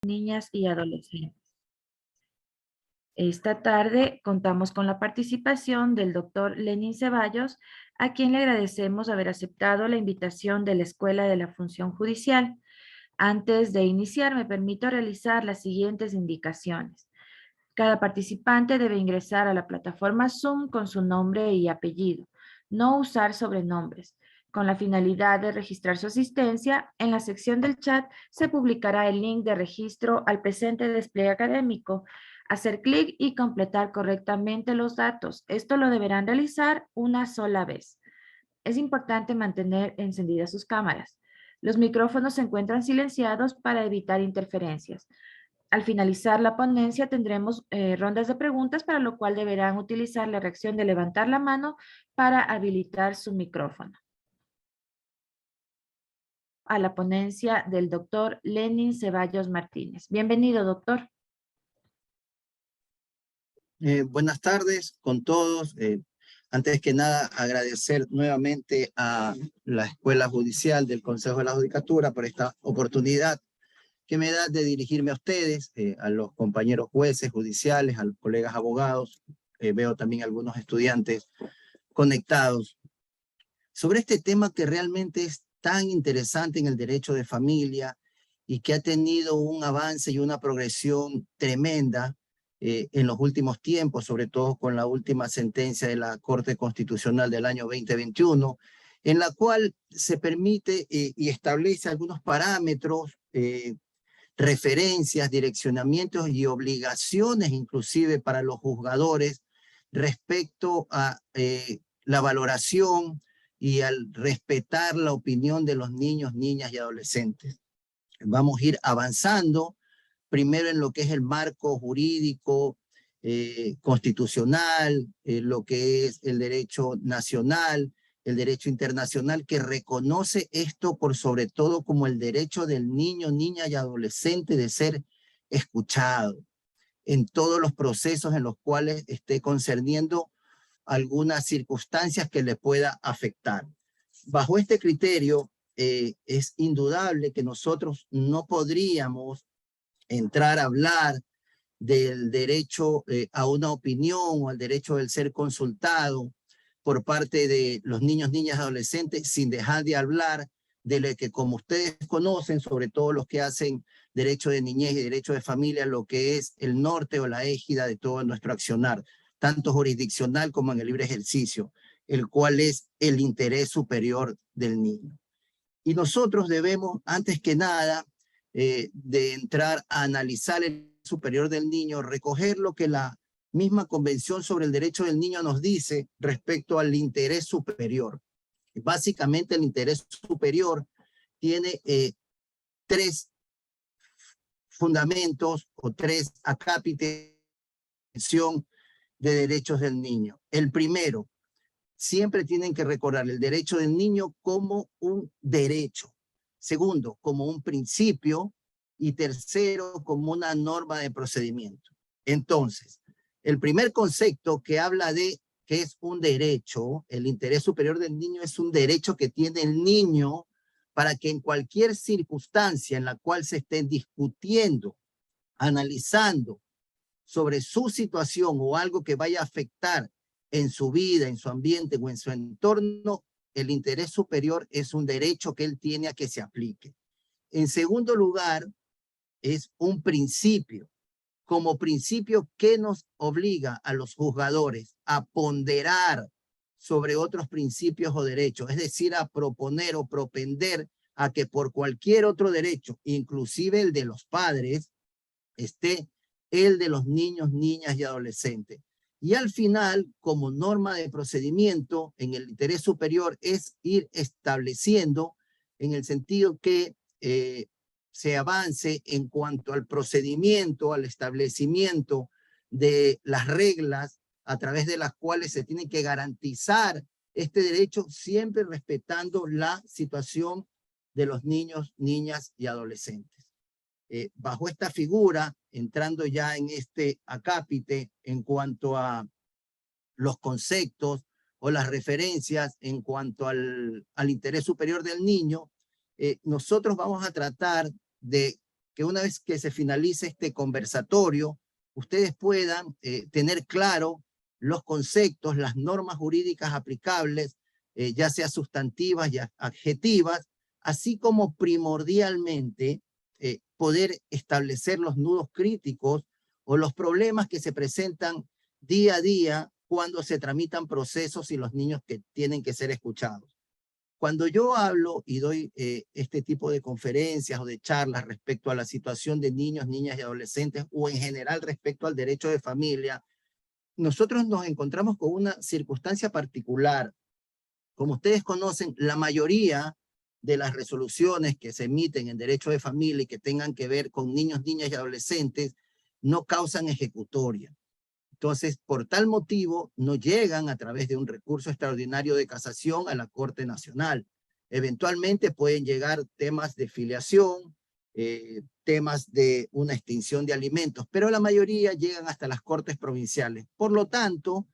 Niñas y adolescentes. Esta tarde contamos con la participación del doctor Lenin Ceballos, a quien le agradecemos haber aceptado la invitación de la Escuela de la Función Judicial. Antes de iniciar, me permito realizar las siguientes indicaciones. Cada participante debe ingresar a la plataforma Zoom con su nombre y apellido. No usar sobrenombres. Con la finalidad de registrar su asistencia, en la sección del chat se publicará el link de registro al presente despliegue académico. Hacer clic y completar correctamente los datos. Esto lo deberán realizar una sola vez. Es importante mantener encendidas sus cámaras. Los micrófonos se encuentran silenciados para evitar interferencias. Al finalizar la ponencia tendremos rondas de preguntas, para lo cual deberán utilizar la reacción de levantar la mano para habilitar su micrófono. A la ponencia del doctor Lenin Ceballos Martínez. Bienvenido, doctor. Buenas tardes con todos. Antes que nada, agradecer nuevamente a la Escuela Judicial del Consejo de la Judicatura por esta oportunidad que me da de dirigirme a ustedes, a los compañeros jueces judiciales, a los colegas abogados. Veo también algunos estudiantes conectados sobre este tema que realmente es tan interesante en el derecho de familia y que ha tenido un avance y una progresión tremenda en los últimos tiempos, sobre todo con la última sentencia de la Corte Constitucional del año 2021, en la cual se permite y establece algunos parámetros, referencias, direccionamientos y obligaciones inclusive para los juzgadores respecto a la valoración y al respetar la opinión de los niños, niñas y adolescentes. Vamos a ir avanzando primero en lo que es el marco jurídico constitucional, lo que es el derecho nacional, el derecho internacional, que reconoce esto por sobre todo como el derecho del niño, niña y adolescente de ser escuchado en todos los procesos en los cuales esté concerniendo algunas circunstancias que le pueda afectar. Bajo este criterio, es indudable que nosotros no podríamos entrar a hablar del derecho a una opinión o al derecho del ser consultado por parte de los niños, niñas, adolescentes, sin dejar de hablar de lo que, como ustedes conocen, sobre todo los que hacen derecho de niñez y derecho de familia, lo que es el norte o la égida de todo nuestro accionar, tanto jurisdiccional como en el libre ejercicio, el cual es el interés superior del niño. Y nosotros debemos, antes que nada, de entrar a analizar el superior del niño, recoger lo que la misma Convención sobre el Derecho del Niño nos dice respecto al interés superior. Básicamente el interés superior tiene tres fundamentos o tres acápites de derechos del niño. El primero, siempre tienen que recordar el derecho del niño como un derecho. Segundo, como un principio. Y tercero, como una norma de procedimiento. Entonces, el primer concepto que habla de que es un derecho, el interés superior del niño es un derecho que tiene el niño para que en cualquier circunstancia en la cual se estén discutiendo, analizando sobre su situación o algo que vaya a afectar en su vida, en su ambiente o en su entorno, el interés superior es un derecho que él tiene a que se aplique. En segundo lugar, es un principio, como principio que nos obliga a los juzgadores a ponderar sobre otros principios o derechos, es decir, a proponer o propender a que por cualquier otro derecho, inclusive el de los padres, esté el de los niños, niñas y adolescentes. Y al final, como norma de procedimiento, en el interés superior es ir estableciendo en el sentido que se avance en cuanto al procedimiento, al establecimiento de las reglas a través de las cuales se tiene que garantizar este derecho, siempre respetando la situación de los niños, niñas y adolescentes. Bajo esta figura, entrando ya en este acápite en cuanto a los conceptos o las referencias en cuanto al interés superior del niño, nosotros vamos a tratar de que una vez que se finalice este conversatorio, ustedes puedan tener claro los conceptos, las normas jurídicas aplicables, ya sea sustantivas y adjetivas, así como primordialmente poder establecer los nudos críticos o los problemas que se presentan día a día cuando se tramitan procesos y los niños que tienen que ser escuchados. Cuando yo hablo y doy este tipo de conferencias o de charlas respecto a la situación de niños, niñas y adolescentes o en general respecto al derecho de familia, nosotros nos encontramos con una circunstancia particular. Como ustedes conocen, la mayoría de las resoluciones que se emiten en derecho de familia y que tengan que ver con niños, niñas y adolescentes no causan ejecutoria. Entonces, por tal motivo, no llegan a través de un recurso extraordinario de casación a la Corte Nacional. Eventualmente pueden llegar temas de filiación, temas de una extinción de alimentos, pero la mayoría llegan hasta las Cortes Provinciales. Por lo tanto,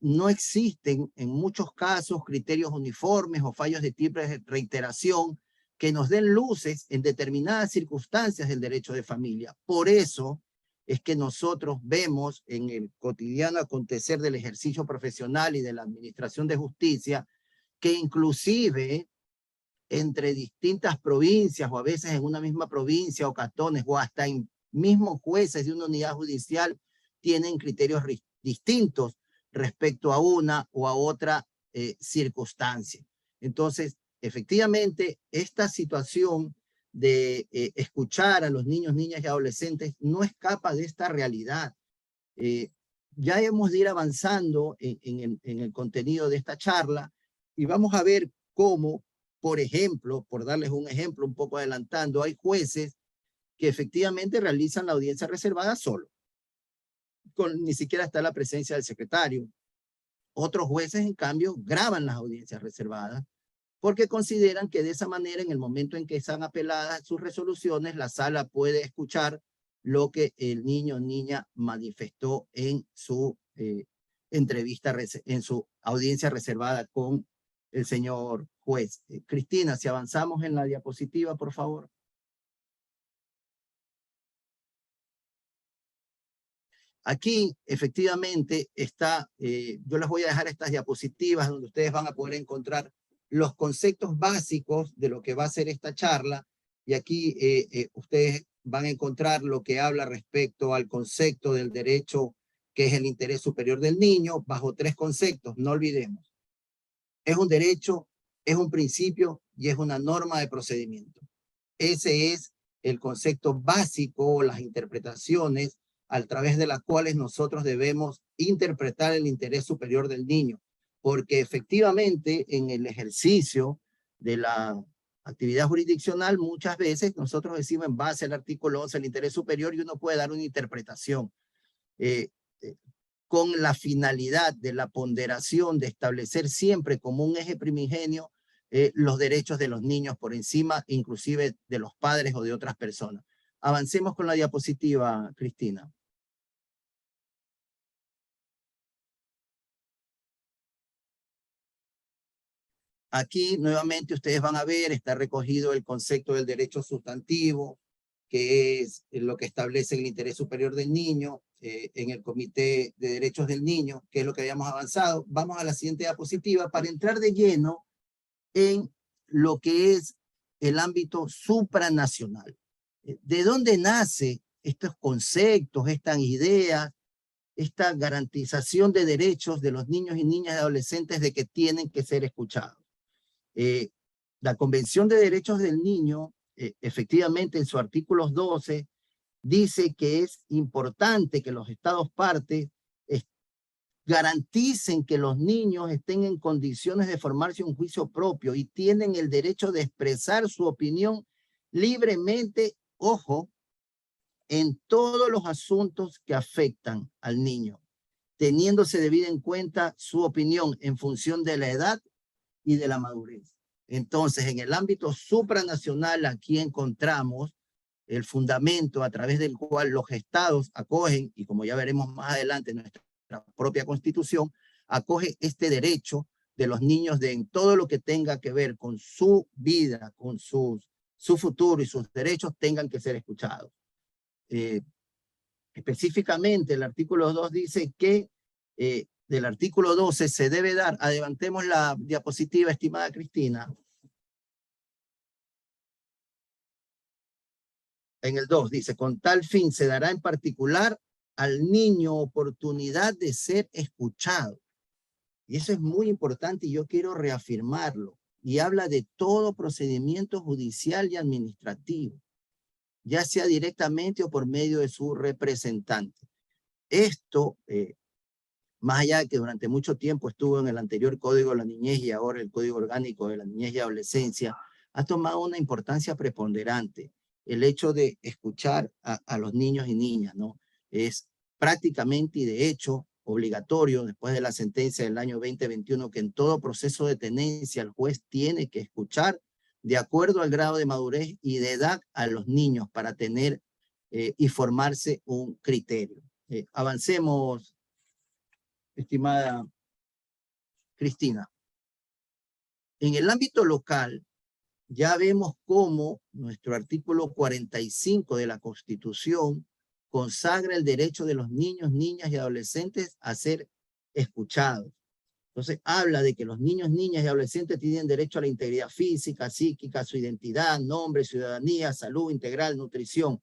no existen en muchos casos criterios uniformes o fallos de triple reiteración que nos den luces en determinadas circunstancias del derecho de familia. Por eso es que nosotros vemos en el cotidiano acontecer del ejercicio profesional y de la administración de justicia que inclusive entre distintas provincias o a veces en una misma provincia o cantones o hasta en mismos jueces de una unidad judicial tienen criterios distintos respecto a una o a otra circunstancia. Entonces, efectivamente, esta situación de escuchar a los niños, niñas y adolescentes no escapa de esta realidad. Ya hemos de ir avanzando en el contenido de esta charla y vamos a ver cómo, por ejemplo, por darles un ejemplo un poco adelantando, hay jueces que efectivamente realizan la audiencia reservada solo, ni siquiera está la presencia del secretario. Otros jueces, en cambio, graban las audiencias reservadas porque consideran que de esa manera, en el momento en que están apeladas sus resoluciones, la sala puede escuchar lo que el niño o niña manifestó en su entrevista, en su audiencia reservada con el señor juez. Cristina, si avanzamos en la diapositiva, por favor. Aquí, efectivamente, está, yo les voy a dejar estas diapositivas donde ustedes van a poder encontrar los conceptos básicos de lo que va a ser esta charla. Y aquí ustedes van a encontrar lo que habla respecto al concepto del derecho, que es el interés superior del niño, bajo 3 conceptos, no olvidemos. Es un derecho, es un principio y es una norma de procedimiento. Ese es el concepto básico, las interpretaciones a través de las cuales nosotros debemos interpretar el interés superior del niño, porque efectivamente en el ejercicio de la actividad jurisdiccional muchas veces nosotros decimos en base al artículo 11 el interés superior y uno puede dar una interpretación con la finalidad de la ponderación de establecer siempre como un eje primigenio los derechos de los niños por encima inclusive de los padres o de otras personas. Avancemos con la diapositiva, Cristina. Aquí nuevamente ustedes van a ver, está recogido el concepto del derecho sustantivo, que es lo que establece el interés superior del niño en el Comité de Derechos del Niño, que es lo que habíamos avanzado. Vamos a la siguiente diapositiva para entrar de lleno en lo que es el ámbito supranacional. ¿De dónde nace estos conceptos, estas ideas, esta garantización de derechos de los niños y niñas y adolescentes de que tienen que ser escuchados? La Convención de Derechos del Niño, efectivamente en su artículo 12, dice que es importante que los estados partes garanticen que los niños estén en condiciones de formarse un juicio propio y tienen el derecho de expresar su opinión libremente, ojo, en todos los asuntos que afectan al niño, teniéndose debida en cuenta su opinión en función de la edad y de la madurez. Entonces, en el ámbito supranacional, aquí encontramos el fundamento a través del cual los estados acogen, y como ya veremos más adelante en nuestra propia constitución, acoge este derecho de los niños de en todo lo que tenga que ver con su vida, con sus su futuro y sus derechos tengan que ser escuchados. Específicamente, el artículo 2 dice que del artículo 12 se debe dar, adelantemos la diapositiva, estimada Cristina. En el 2 dice, con tal fin se dará en particular al niño oportunidad de ser escuchado. Y eso es muy importante y yo quiero reafirmarlo. Y habla de todo procedimiento judicial y administrativo, ya sea directamente o por medio de su representante. Esto, más allá de que durante mucho tiempo estuvo en el anterior Código de la Niñez y ahora el Código Orgánico de la Niñez y Adolescencia, ha tomado una importancia preponderante. El hecho de escuchar a los niños y niñas, ¿no? Es prácticamente y de hecho obligatorio, después de la sentencia del año 2021, que en todo proceso de tenencia el juez tiene que escuchar de acuerdo al grado de madurez y de edad a los niños para tener y formarse un criterio. Avancemos, estimada Cristina. En el ámbito local, ya vemos cómo nuestro artículo 45 de la Constitución consagra el derecho de los niños, niñas y adolescentes a ser escuchados. Entonces, habla de que los niños, niñas y adolescentes tienen derecho a la integridad física, psíquica, su identidad, nombre, ciudadanía, salud integral, nutrición.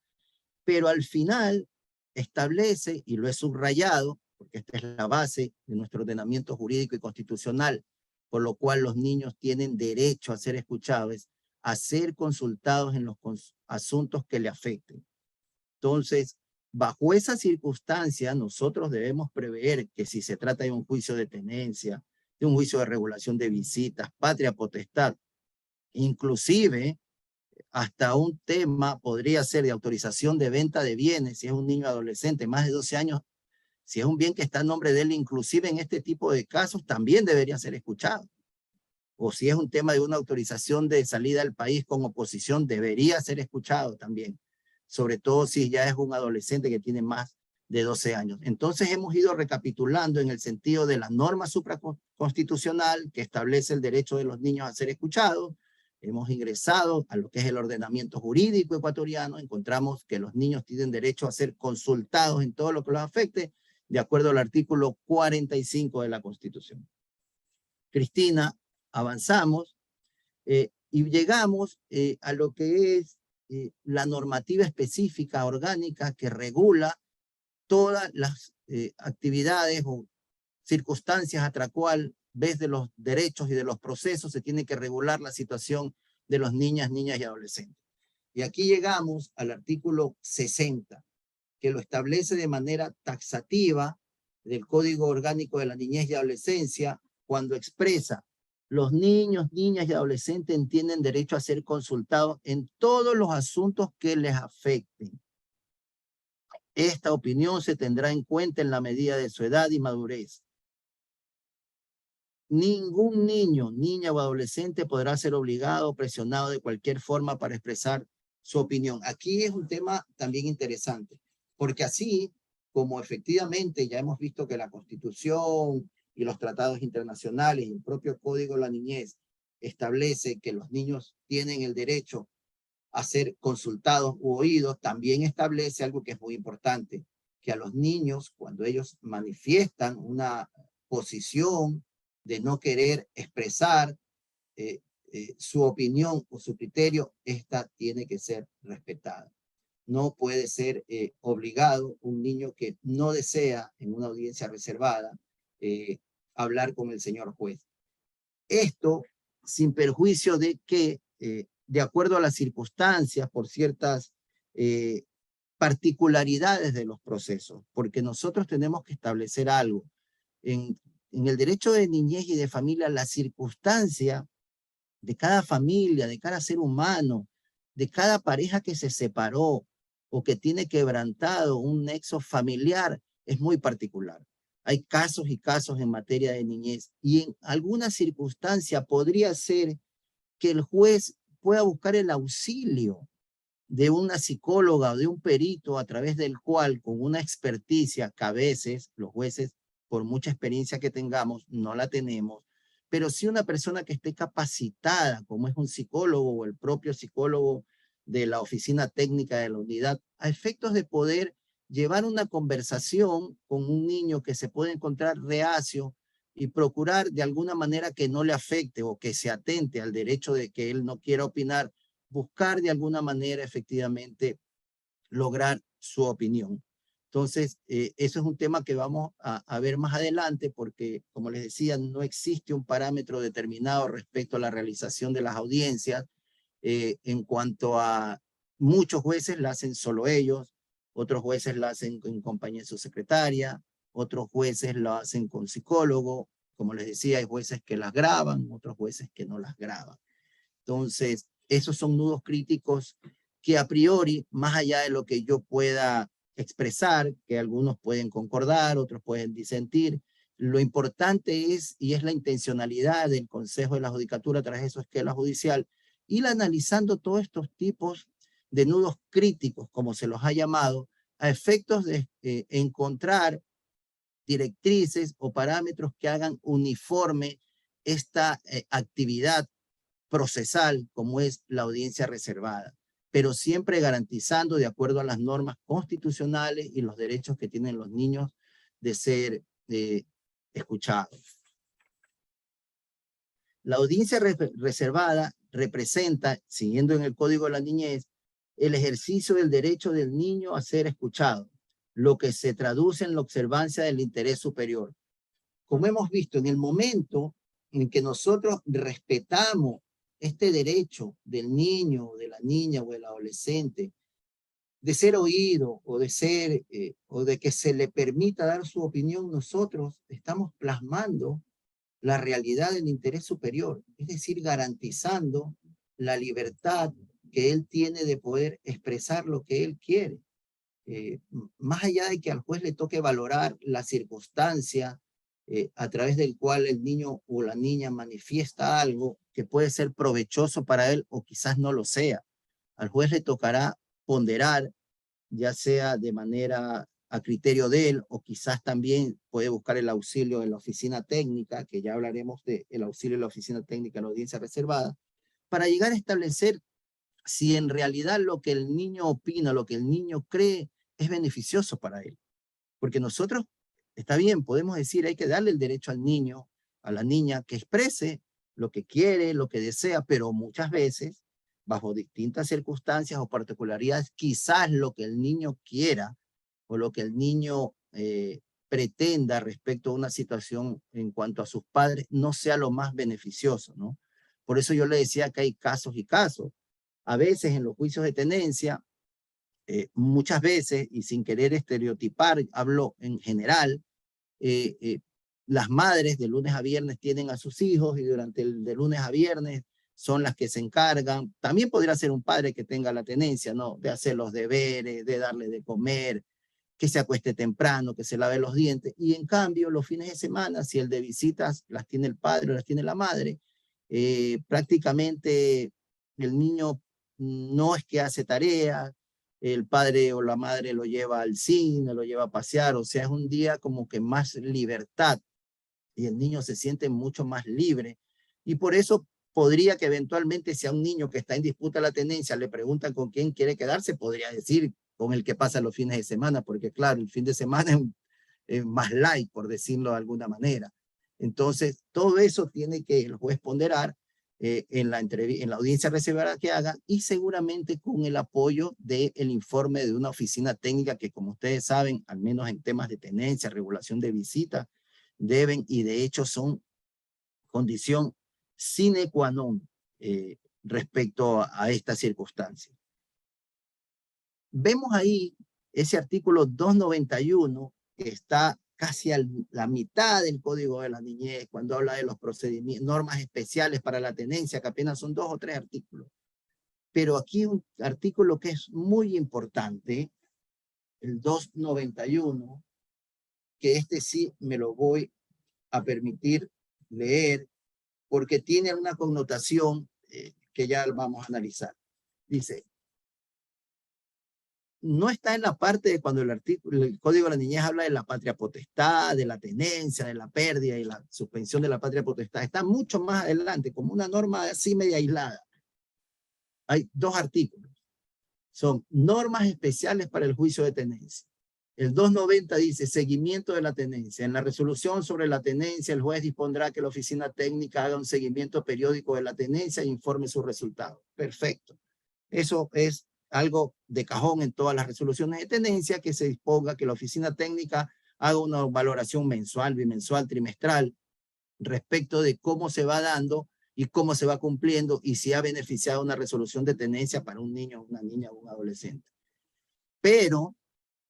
Pero al final establece, y lo he subrayado, porque esta es la base de nuestro ordenamiento jurídico y constitucional, por lo cual los niños tienen derecho a ser escuchados, a ser consultados en los asuntos que le afecten. Entonces, bajo esa circunstancia, nosotros debemos prever que si se trata de un juicio de tenencia, de un juicio de regulación de visitas, patria potestad, inclusive hasta un tema podría ser de autorización de venta de bienes, si es un niño adolescente, más de 12 años, si es un bien que está a nombre de él, inclusive en este tipo de casos, también debería ser escuchado. O si es un tema de una autorización de salida del país con oposición, debería ser escuchado también. Sobre todo si ya es un adolescente que tiene más de 12 años. Entonces hemos ido recapitulando en el sentido de la norma supraconstitucional que establece el derecho de los niños a ser escuchados. Hemos ingresado a lo que es el ordenamiento jurídico ecuatoriano. Encontramos que los niños tienen derecho a ser consultados en todo lo que los afecte, de acuerdo al artículo 45 de la Constitución. Cristina, avanzamos y llegamos a lo que es la normativa específica orgánica que regula todas las actividades o circunstancias a través cual, vez de los derechos y de los procesos, se tiene que regular la situación de los niñas y adolescentes. Y aquí llegamos al artículo 60, que lo establece de manera taxativa del Código Orgánico de la Niñez y Adolescencia, cuando expresa: los niños, niñas y adolescentes tienen derecho a ser consultados en todos los asuntos que les afecten. Esta opinión se tendrá en cuenta en la medida de su edad y madurez. Ningún niño, niña o adolescente podrá ser obligado o presionado de cualquier forma para expresar su opinión. Aquí es un tema también interesante, porque así como efectivamente ya hemos visto que la Constitución y los tratados internacionales y el propio Código de la Niñez establece que los niños tienen el derecho a ser consultados u oídos, también establece algo que es muy importante, que a los niños, cuando ellos manifiestan una posición de no querer expresar su opinión o su criterio, esta tiene que ser respetada. No puede ser obligado un niño que no desea en una audiencia reservada hablar con el señor juez. Esto sin perjuicio de que, de acuerdo a las circunstancias, por ciertas particularidades de los procesos, porque nosotros tenemos que establecer algo. En el derecho de niñez y de familia, la circunstancia de cada familia, de cada ser humano, de cada pareja que se separó o que tiene quebrantado un nexo familiar, es muy particular. Hay casos y casos en materia de niñez y en alguna circunstancia podría ser que el juez pueda buscar el auxilio de una psicóloga o de un perito a través del cual, con una experticia que a veces los jueces, por mucha experiencia que tengamos, no la tenemos, pero sí una persona que esté capacitada, como es un psicólogo o el propio psicólogo de la oficina técnica de la unidad, a efectos de poder llevar una conversación con un niño que se puede encontrar reacio y procurar de alguna manera que no le afecte o que se atente al derecho de que él no quiera opinar, buscar de alguna manera efectivamente lograr su opinión. Entonces, eso es un tema que vamos a ver más adelante porque, como les decía, no existe un parámetro determinado respecto a la realización de las audiencias. En cuanto a muchos jueces la hacen solo ellos, otros jueces la hacen en compañía de su secretaria, otros jueces lo hacen con psicólogo. Como les decía, hay jueces que las graban, otros jueces que no las graban. Entonces, esos son nudos críticos que a priori, más allá de lo que yo pueda expresar, que algunos pueden concordar, otros pueden disentir, lo importante es, y es la intencionalidad del Consejo de la Judicatura tras eso esquela judicial, ir analizando todos estos tipos de nudos críticos, como se los ha llamado, a efectos de encontrar directrices o parámetros que hagan uniforme esta actividad procesal como es la audiencia reservada, pero siempre garantizando de acuerdo a las normas constitucionales y los derechos que tienen los niños de ser escuchados. La audiencia reservada representa, siguiendo en el Código de la Niñez, el ejercicio del derecho del niño a ser escuchado, lo que se traduce en la observancia del interés superior. Como hemos visto, en el momento en que nosotros respetamos este derecho del niño, de la niña o del adolescente, de ser oído o de ser, o de que se le permita dar su opinión, nosotros estamos plasmando la realidad del interés superior, es decir, garantizando la libertad que él tiene de poder expresar lo que él quiere. Más allá de que al juez le toque valorar la circunstancia a través del cual el niño o la niña manifiesta algo que puede ser provechoso para él o quizás no lo sea. Al juez le tocará ponderar, ya sea de manera a criterio de él o quizás también puede buscar el auxilio de la oficina técnica, que ya hablaremos del auxilio de la oficina técnica en la audiencia reservada, para llegar a establecer si en realidad lo que el niño opina, lo que el niño cree es beneficioso para él. Porque nosotros, está bien, podemos decir, hay que darle el derecho al niño, a la niña, que exprese lo que quiere, lo que desea, pero muchas veces, bajo distintas circunstancias o particularidades, quizás lo que el niño quiera o lo que el niño pretenda respecto a una situación en cuanto a sus padres no sea lo más beneficioso, ¿no? Por eso yo le decía que hay casos y casos. A veces en los juicios de tenencia, muchas veces, y sin querer estereotipar, hablo en general, las madres de lunes a viernes tienen a sus hijos y durante el de lunes a viernes son las que se encargan. También podría ser un padre que tenga la tenencia, ¿no? De hacer los deberes, de darle de comer, que se acueste temprano, que se lave los dientes. Y en cambio, los fines de semana, si el de visitas las tiene el padre o las tiene la madre, prácticamente el niño no es que hace tareas, el padre o la madre lo lleva al cine, lo lleva a pasear, o sea, es un día como que más libertad y el niño se siente mucho más libre. Y por eso podría que eventualmente si a un niño que está en disputa la tenencia le preguntan con quién quiere quedarse, podría decir con el que pasa los fines de semana, porque claro, el fin de semana es más light, por decirlo de alguna manera. Entonces, todo eso tiene que el juez ponderar en la audiencia reservada que haga y seguramente con el apoyo del informe de una oficina técnica que, como ustedes saben, al menos en temas de tenencia, regulación de visitas, deben y de hecho son condición sine qua non respecto a esta circunstancia. Vemos ahí ese artículo 291 que está casi a la mitad del Código de la Niñez, cuando habla de los procedimientos, normas especiales para la tenencia, que apenas son 2 o 3 artículos. Pero aquí un artículo que es muy importante, el 291, que este sí me lo voy a permitir leer, porque tiene una connotación que ya vamos a analizar. Dice, no está en la parte de cuando el Código de la Niñez habla de la patria potestad, de la tenencia, de la pérdida y la suspensión de la patria potestad. Está mucho más adelante, como una norma así media aislada. Hay 2 artículos. Son normas especiales para el juicio de tenencia. El 290 dice seguimiento de la tenencia. En la resolución sobre la tenencia, el juez dispondrá que la oficina técnica haga un seguimiento periódico de la tenencia e informe sus resultados. Perfecto. Eso es algo de cajón en todas las resoluciones de tenencia, que se disponga que la oficina técnica haga una valoración mensual, bimensual, trimestral, respecto de cómo se va dando y cómo se va cumpliendo y si ha beneficiado una resolución de tenencia para un niño, una niña o un adolescente. Pero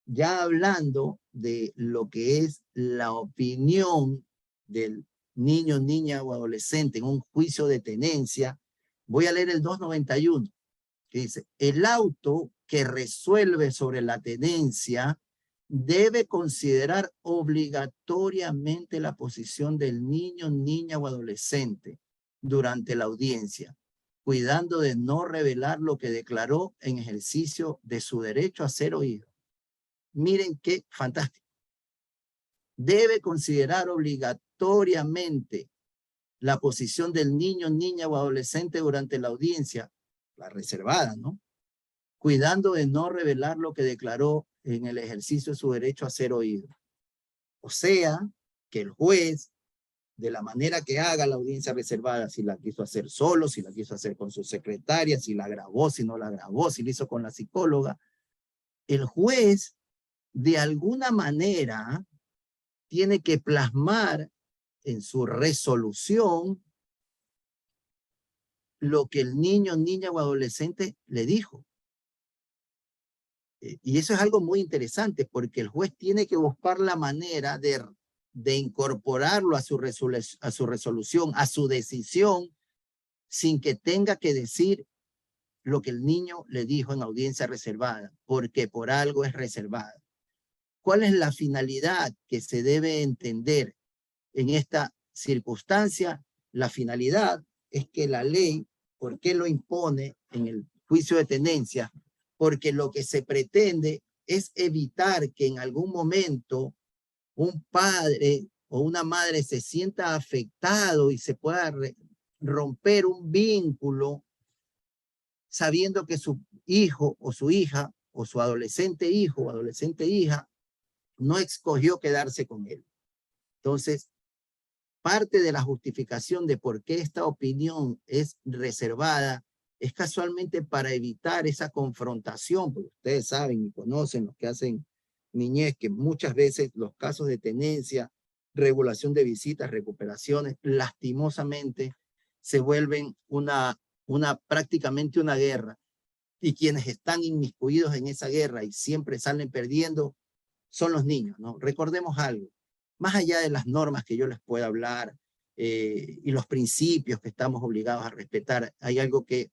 ya hablando de lo que es la opinión del niño, niña o adolescente en un juicio de tenencia, voy a leer el 291, que dice, el auto que resuelve sobre la tenencia debe considerar obligatoriamente la posición del niño, niña o adolescente durante la audiencia, cuidando de no revelar lo que declaró en ejercicio de su derecho a ser oído. Miren qué fantástico. Debe considerar obligatoriamente la posición del niño, niña o adolescente durante la audiencia, la reservada, ¿no? Cuidando de no revelar lo que declaró en el ejercicio de su derecho a ser oído. O sea, que el juez, de la manera que haga la audiencia reservada, si la quiso hacer solo, si la quiso hacer con su secretaria, si la grabó, si no la grabó, si la hizo con la psicóloga, el juez de alguna manera tiene que plasmar en su resolución lo que el niño, niña o adolescente le dijo. Y eso es algo muy interesante porque el juez tiene que buscar la manera de incorporarlo a su resolución, a su decisión, sin que tenga que decir lo que el niño le dijo en audiencia reservada, porque por algo es reservada. ¿Cuál es la finalidad que se debe entender en esta circunstancia? La finalidad es que la ley, ¿por qué lo impone en el juicio de tenencia? Porque lo que se pretende es evitar que en algún momento un padre o una madre se sienta afectado y se pueda romper un vínculo sabiendo que su hijo o su hija o su adolescente hijo o adolescente hija no escogió quedarse con él. Entonces, parte de la justificación de por qué esta opinión es reservada es casualmente para evitar esa confrontación, porque ustedes saben y conocen los que hacen niñez, que muchas veces los casos de tenencia, regulación de visitas, recuperaciones, lastimosamente se vuelven prácticamente una guerra. Y quienes están inmiscuidos en esa guerra y siempre salen perdiendo son los niños, ¿no? Recordemos algo, más allá de las normas que yo les pueda hablar y los principios que estamos obligados a respetar, hay algo que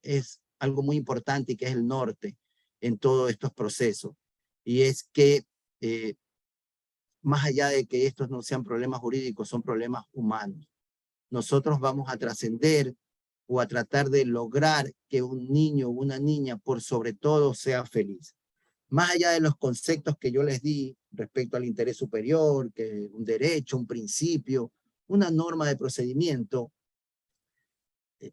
es algo muy importante y que es el norte en todos estos procesos. Y es que más allá de que estos no sean problemas jurídicos, son problemas humanos. Nosotros vamos a trascender o a tratar de lograr que un niño o una niña, por sobre todo, sea feliz. Más allá de los conceptos que yo les di respecto al interés superior, que un derecho, un principio, una norma de procedimiento,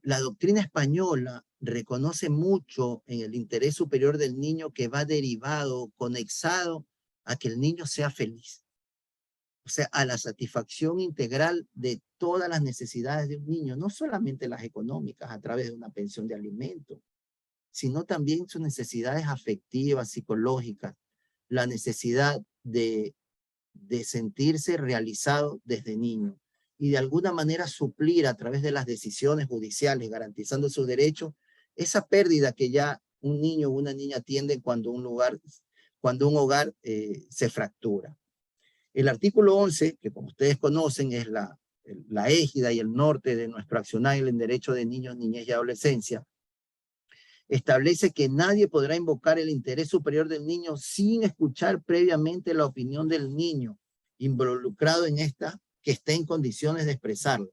la doctrina española reconoce mucho en el interés superior del niño que va derivado, conexado a que el niño sea feliz. O sea, a la satisfacción integral de todas las necesidades de un niño, no solamente las económicas a través de una pensión de alimento, sino también sus necesidades afectivas, psicológicas, la necesidad de sentirse realizado desde niño y de alguna manera suplir a través de las decisiones judiciales, garantizando sus derechos, esa pérdida que ya un niño o una niña tiene cuando un hogar se fractura. El artículo 11, que como ustedes conocen es la égida y el norte de nuestro accionar en derecho de niños, niñez y adolescencia, establece que nadie podrá invocar el interés superior del niño sin escuchar previamente la opinión del niño involucrado en esta, que esté en condiciones de expresarlo.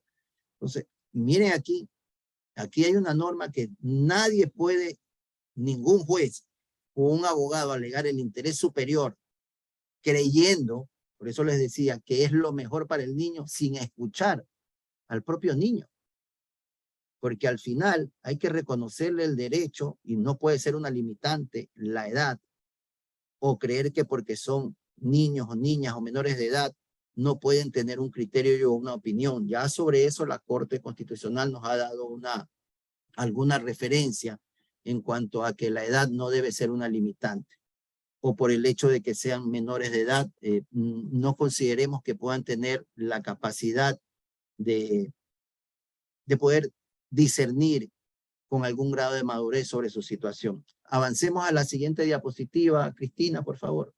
Entonces, miren aquí hay una norma que nadie puede, ningún juez o un abogado, alegar el interés superior creyendo, por eso les decía, que es lo mejor para el niño sin escuchar al propio niño. porque al final hay que reconocerle el derecho y no puede ser una limitante la edad o creer que porque son niños o niñas o menores de edad no pueden tener un criterio o una opinión. Ya sobre eso la Corte Constitucional nos ha dado alguna referencia en cuanto a que la edad no debe ser una limitante, o por el hecho de que sean menores de edad, no consideremos que puedan tener la capacidad de poder discernir con algún grado de madurez sobre su situación. Avancemos a la siguiente diapositiva, Cristina, por favor.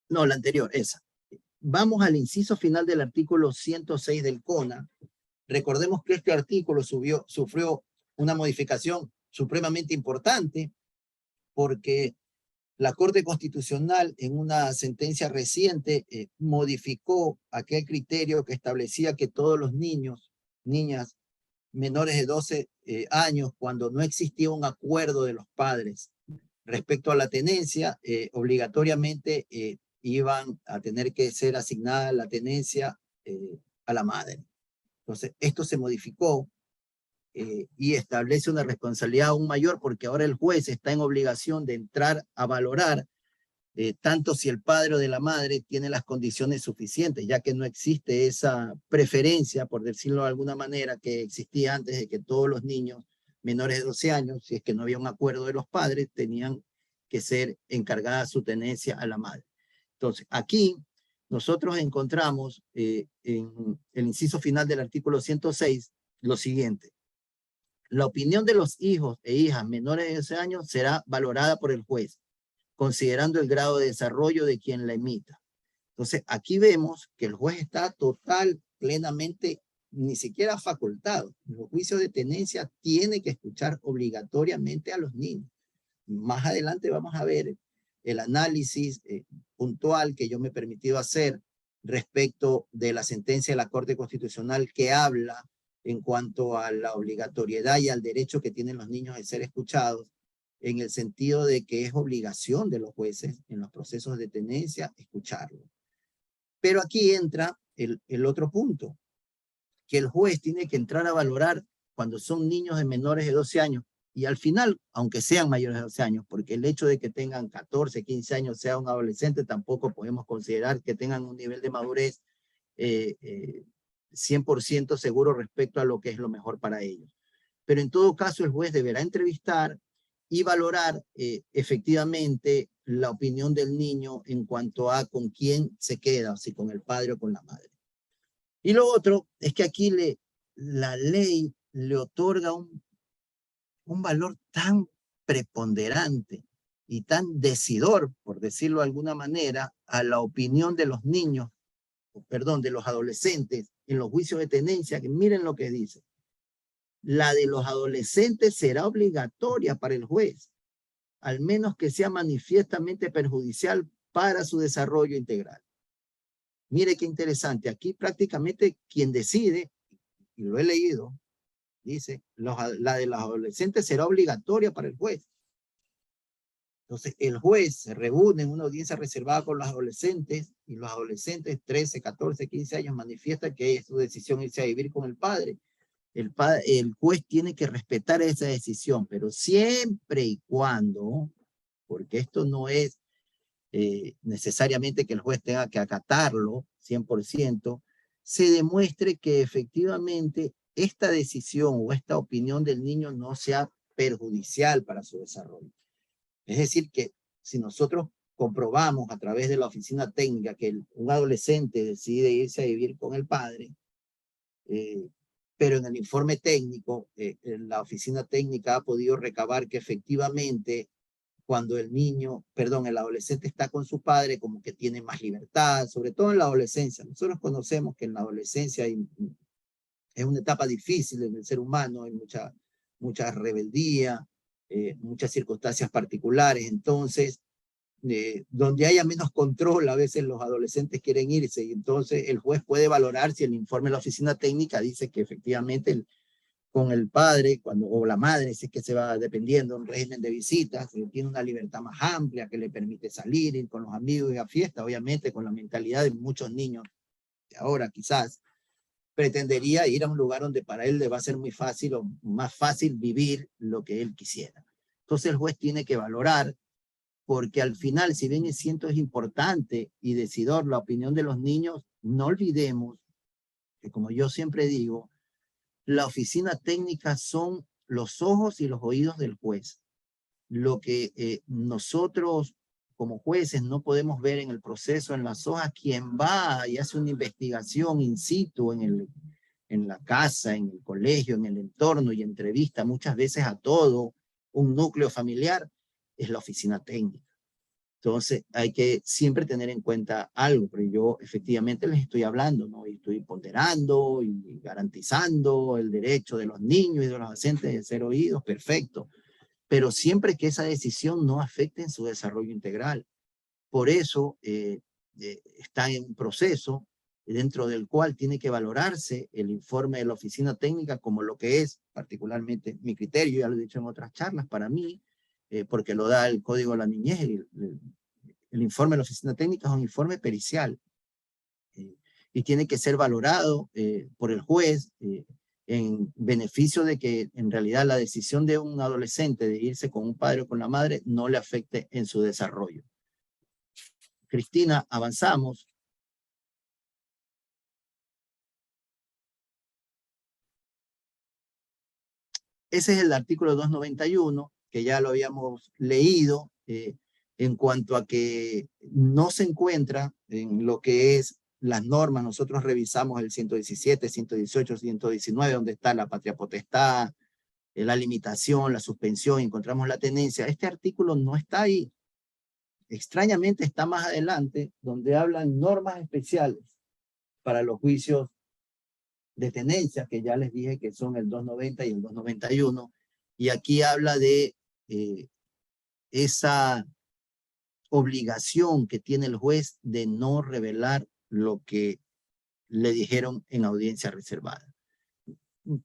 No, la anterior, esa. Vamos al inciso final del artículo 106 del CONA. Recordemos que este artículo sufrió una modificación supremamente importante porque la Corte Constitucional en una sentencia reciente modificó aquel criterio que establecía que todos los niños, niñas menores de 12 años, cuando no existía un acuerdo de los padres respecto a la tenencia, obligatoriamente iban a tener que ser asignada la tenencia a la madre. Entonces, esto se modificó y establece una responsabilidad aún mayor porque ahora el juez está en obligación de entrar a valorar tanto si el padre o de la madre tiene las condiciones suficientes, ya que no existe esa preferencia, por decirlo de alguna manera, que existía antes de que todos los niños menores de 12 años, si es que no había un acuerdo de los padres, tenían que ser encargada su tenencia a la madre. Entonces, aquí nosotros encontramos en el inciso final del artículo 106 lo siguiente: la opinión de los hijos e hijas menores de 12 años será valorada por el juez, considerando el grado de desarrollo de quien la emita. Entonces, aquí vemos que el juez está plenamente, ni siquiera facultado. En los juicios de tenencia tiene que escuchar obligatoriamente a los niños. Más adelante vamos a ver el análisis puntual que yo me he permitido hacer respecto de la sentencia de la Corte Constitucional que habla en cuanto a la obligatoriedad y al derecho que tienen los niños de ser escuchados, en el sentido de que es obligación de los jueces en los procesos de tenencia escucharlo. Pero aquí entra el otro punto, que el juez tiene que entrar a valorar cuando son niños de menores de 12 años, y al final, aunque sean mayores de 12 años, porque el hecho de que tengan 14, 15 años, sea un adolescente, tampoco podemos considerar que tengan un nivel de madurez 100% seguro respecto a lo que es lo mejor para ellos. Pero en todo caso, el juez deberá entrevistar y valorar efectivamente la opinión del niño en cuanto a con quién se queda, si con el padre o con la madre. Y lo otro es que aquí la ley le otorga un valor tan preponderante y tan decidor, por decirlo de alguna manera, a la opinión de los niños, perdón, de los adolescentes en los juicios de tenencia, que miren lo que dice: la de los adolescentes será obligatoria para el juez, al menos que sea manifiestamente perjudicial para su desarrollo integral. Mire qué interesante, aquí prácticamente quien decide, y lo he leído, dice, la de los adolescentes será obligatoria para el juez. Entonces, el juez se reúne en una audiencia reservada con los adolescentes, y los adolescentes, 13, 14, 15 años, manifiestan que es su decisión irse a vivir con el padre. El juez tiene que respetar esa decisión, pero siempre y cuando, porque esto no es necesariamente que el juez tenga que acatarlo 100%, se demuestre que efectivamente esta decisión o esta opinión del niño no sea perjudicial para su desarrollo. Es decir, que si nosotros comprobamos a través de la oficina técnica que un adolescente decide irse a vivir con el padre, pero en el informe técnico, la oficina técnica ha podido recabar que efectivamente cuando el adolescente está con su padre, como que tiene más libertad, sobre todo en la adolescencia. Nosotros conocemos que en la adolescencia es una etapa difícil en el ser humano, hay mucha rebeldía, muchas circunstancias particulares. Entonces, donde haya menos control, a veces los adolescentes quieren irse, y entonces el juez puede valorar si el informe de la oficina técnica dice que efectivamente con el padre o la madre, si es que se va dependiendo de un régimen de visitas, tiene una libertad más amplia que le permite salir, ir con los amigos y a fiesta, obviamente con la mentalidad de muchos niños de ahora quizás, pretendería ir a un lugar donde para él le va a ser muy fácil o más fácil vivir lo que él quisiera. Entonces el juez tiene que valorar, porque al final, si bien es importante y decidor la opinión de los niños, no olvidemos que, como yo siempre digo, la oficina técnica son los ojos y los oídos del juez. Lo que nosotros como jueces no podemos ver en el proceso, en las hojas, quien va y hace una investigación in situ en la casa, en el colegio, en el entorno y entrevista muchas veces a todo un núcleo familiar, es la oficina técnica. Entonces hay que siempre tener en cuenta algo, pero yo efectivamente les estoy hablando, ¿no? Y estoy ponderando y garantizando el derecho de los niños y de los adolescentes de ser oídos, perfecto, pero siempre que esa decisión no afecte en su desarrollo integral. Por eso está en un proceso dentro del cual tiene que valorarse el informe de la oficina técnica como lo que es, particularmente mi criterio, ya lo he dicho en otras charlas, para mí, porque lo da el Código de la Niñez, el informe de la oficina técnica es un informe pericial y tiene que ser valorado por el juez en beneficio de que en realidad la decisión de un adolescente de irse con un padre o con la madre no le afecte en su desarrollo. Cristina, avanzamos. Ese es el artículo 291, que ya lo habíamos leído, en cuanto a que no se encuentra en lo que es las normas. Nosotros revisamos el 117, 118, 119, donde está la patria potestad, la limitación, la suspensión, encontramos la tenencia. Este artículo no está ahí. Extrañamente está más adelante, donde hablan normas especiales para los juicios de tenencia, que ya les dije que son el 290 y el 291, y aquí habla de esa obligación que tiene el juez de no revelar lo que le dijeron en audiencia reservada.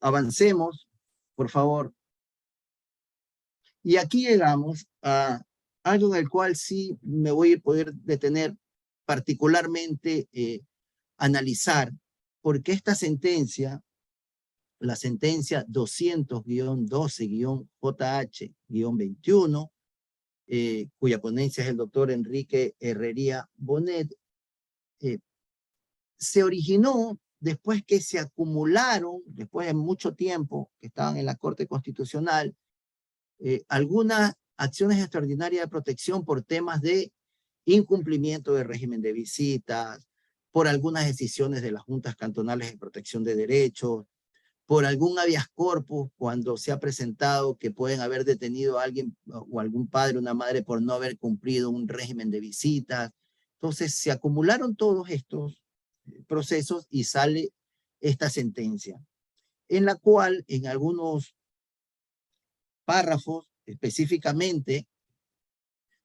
Avancemos, por favor. Y aquí llegamos a algo en el cual sí me voy a poder detener particularmente, analizar, porque esta sentencia, la sentencia 200-12-JH-21, cuya ponencia es el doctor Enrique Herrería Bonet, se originó después que se acumularon, después de mucho tiempo que estaban en la Corte Constitucional, algunas acciones extraordinarias de protección por temas de incumplimiento del régimen de visitas, por algunas decisiones de las juntas cantonales de protección de derechos, por algún habeas corpus cuando se ha presentado que pueden haber detenido a alguien o algún padre o una madre por no haber cumplido un régimen de visitas. Entonces se acumularon todos estos procesos y sale esta sentencia, en la cual en algunos párrafos específicamente,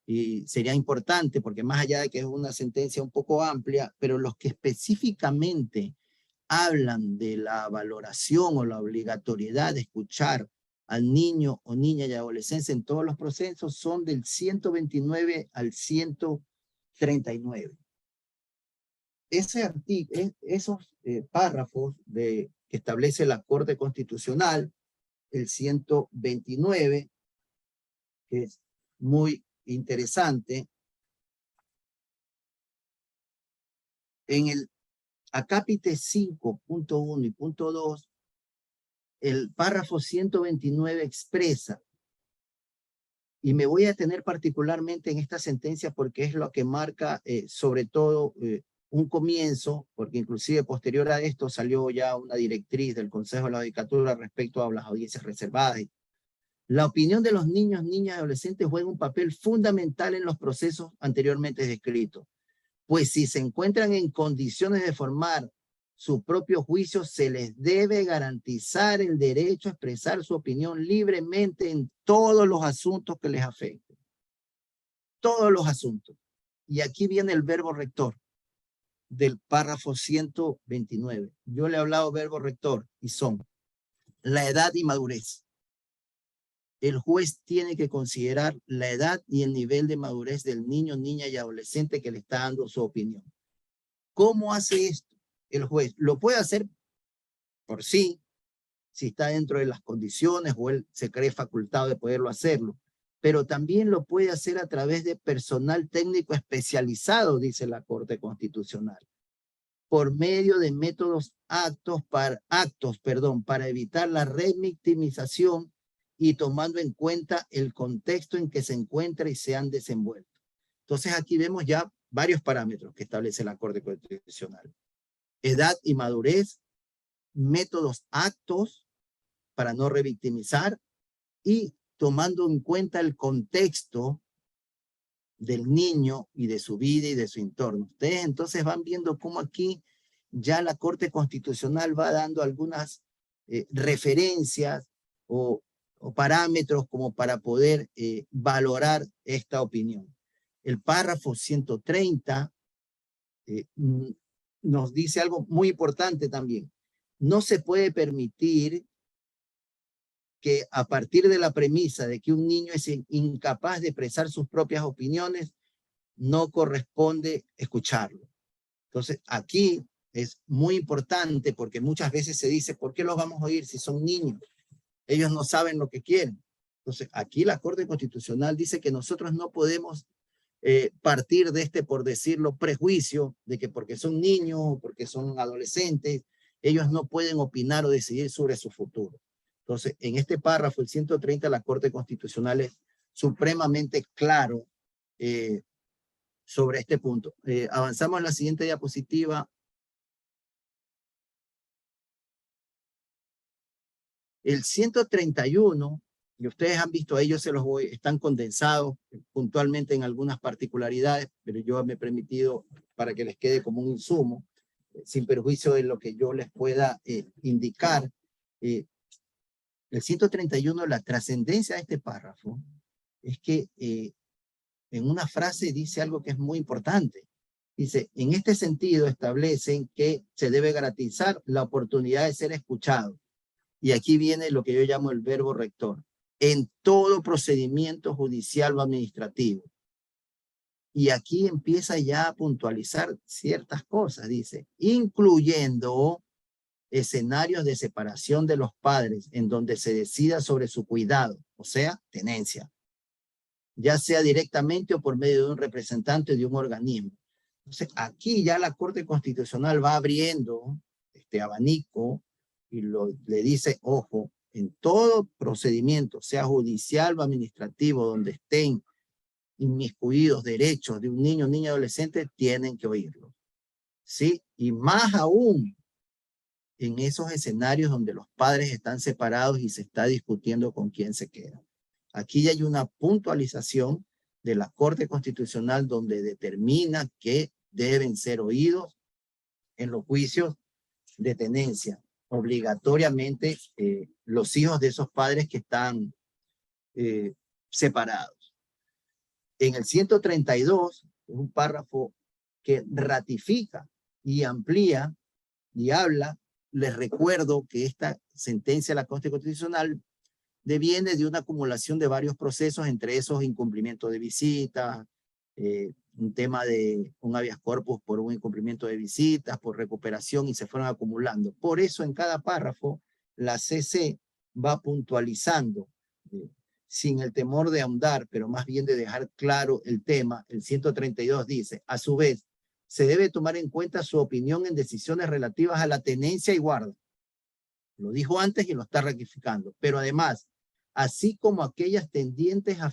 y sería importante porque más allá de que es una sentencia un poco amplia, pero los que específicamente hablan de la valoración o la obligatoriedad de escuchar al niño o niña y adolescente en todos los procesos son del 129 al 139. Esos párrafos que establece la Corte Constitucional, el 129, que es muy interesante, en el acápite 5.1 y punto 2, el párrafo 129 expresa, y me voy a detener particularmente en esta sentencia porque es lo que marca sobre todo un comienzo, porque inclusive posterior a esto salió ya una directriz del Consejo de la Judicatura respecto a las audiencias reservadas. La opinión de los niños, niñas y adolescentes juega un papel fundamental en los procesos anteriormente descritos, pues si se encuentran en condiciones de formar su propio juicio, se les debe garantizar el derecho a expresar su opinión libremente en todos los asuntos que les afecten. Todos los asuntos. Y aquí viene el verbo rector del párrafo 129. Yo le he hablado verbo rector y son la edad y madurez. El juez tiene que considerar la edad y el nivel de madurez del niño, niña y adolescente que le está dando su opinión. ¿Cómo hace esto el juez? Lo puede hacer por sí, si está dentro de las condiciones o él se cree facultado de poderlo hacerlo, pero también lo puede hacer a través de personal técnico especializado, dice la Corte Constitucional, por medio de métodos para evitar la revictimización y tomando en cuenta el contexto en que se encuentra y se han desenvuelto. Entonces aquí vemos ya varios parámetros que establece la Corte Constitucional. Edad y madurez, métodos aptos para no revictimizar y tomando en cuenta el contexto del niño y de su vida y de su entorno. Ustedes entonces van viendo cómo aquí ya la Corte Constitucional va dando algunas referencias o parámetros como para poder valorar esta opinión. El párrafo 130 nos dice algo muy importante también. No se puede permitir que a partir de la premisa de que un niño es incapaz de expresar sus propias opiniones, no corresponde escucharlo. Entonces, aquí es muy importante porque muchas veces se dice, ¿por qué los vamos a oír si son niños? Ellos no saben lo que quieren. Entonces, aquí la Corte Constitucional dice que nosotros no podemos partir de este, por decirlo, prejuicio de que porque son niños o porque son adolescentes, ellos no pueden opinar o decidir sobre su futuro. Entonces, en este párrafo, el 130, la Corte Constitucional es supremamente claro sobre este punto. Avanzamos a la siguiente diapositiva. El 131, y ustedes han visto ahí, yo se los voy, están condensados puntualmente en algunas particularidades, pero yo me he permitido para que les quede como un insumo, sin perjuicio de lo que yo les pueda indicar. El 131, la trascendencia de este párrafo es que en una frase dice algo que es muy importante. Dice, en este sentido establecen que se debe garantizar la oportunidad de ser escuchado. Y aquí viene lo que yo llamo el verbo rector. En todo procedimiento judicial o administrativo. Y aquí empieza ya a puntualizar ciertas cosas, dice, incluyendo escenarios de separación de los padres en donde se decida sobre su cuidado, o sea, tenencia, ya sea directamente o por medio de un representante de un organismo. Entonces, aquí ya la Corte Constitucional va abriendo este abanico y le dice, ojo, en todo procedimiento, sea judicial o administrativo, donde estén inmiscuidos derechos de un niño, niña, adolescente, tienen que oírlo. ¿Sí? Y más aún en esos escenarios donde los padres están separados y se está discutiendo con quién se queda. Aquí ya hay una puntualización de la Corte Constitucional donde determina que deben ser oídos en los juicios de tenencia, obligatoriamente los hijos de esos padres que están separados. En el 132, es un párrafo que ratifica y amplía y habla. Les recuerdo que esta sentencia de la Corte Constitucional deviene de una acumulación de varios procesos, entre esos incumplimiento de visita, un tema de un habeas corpus por un incumplimiento de visitas, por recuperación, y se fueron acumulando. Por eso en cada párrafo la CC va puntualizando, sin el temor de ahondar, pero más bien de dejar claro el tema. El 132 dice, a su vez, se debe tomar en cuenta su opinión en decisiones relativas a la tenencia y guarda. Lo dijo antes y lo está rectificando. Pero además, así como aquellas tendientes a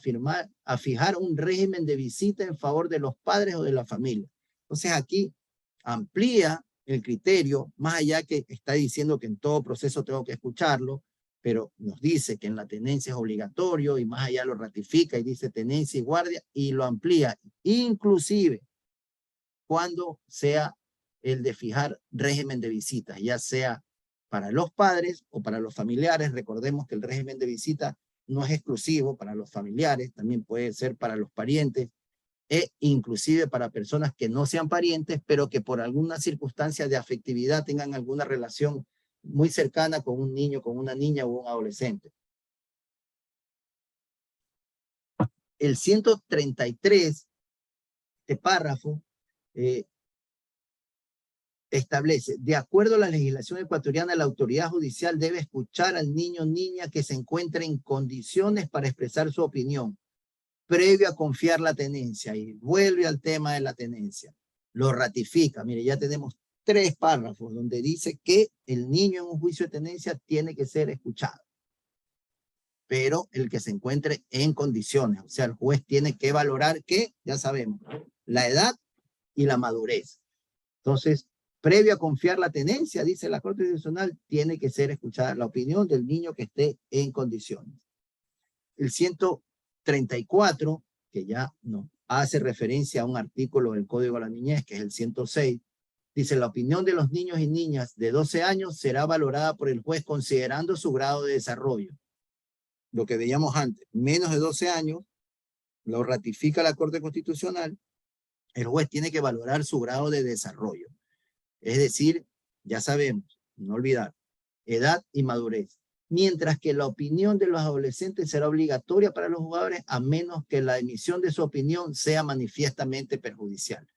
fijar un régimen de visita en favor de los padres o de la familia. Entonces aquí amplía el criterio, más allá que está diciendo que en todo proceso tengo que escucharlo, pero nos dice que en la tenencia es obligatorio y más allá lo ratifica y dice tenencia y guardia y lo amplía, inclusive cuando sea el de fijar régimen de visitas, ya sea para los padres o para los familiares. Recordemos que el régimen de visita no es exclusivo para los familiares, también puede ser para los parientes e inclusive para personas que no sean parientes, pero que por alguna circunstancia de afectividad tengan alguna relación muy cercana con un niño, con una niña o un adolescente. El 133, este párrafo, establece, de acuerdo a la legislación ecuatoriana, la autoridad judicial debe escuchar al niño o niña que se encuentre en condiciones para expresar su opinión, previo a confiar la tenencia. Y vuelve al tema de la tenencia. Lo ratifica. Mire, ya tenemos 3 párrafos donde dice que el niño en un juicio de tenencia tiene que ser escuchado, pero el que se encuentre en condiciones. O sea, el juez tiene que valorar que, ya sabemos, la edad y la madurez. Entonces, previo a confiar la tenencia, dice la Corte Constitucional, tiene que ser escuchada la opinión del niño que esté en condiciones. El 134, que ya no hace referencia a un artículo del Código de la Niñez, que es el 106, dice, la opinión de los niños y niñas de 12 años será valorada por el juez considerando su grado de desarrollo. Lo que veíamos antes, menos de 12 años, lo ratifica la Corte Constitucional, el juez tiene que valorar su grado de desarrollo. Es decir, ya sabemos, no olvidar, edad y madurez. Mientras que la opinión de los adolescentes será obligatoria para los jugadores a menos que la emisión de su opinión sea manifiestamente perjudicial.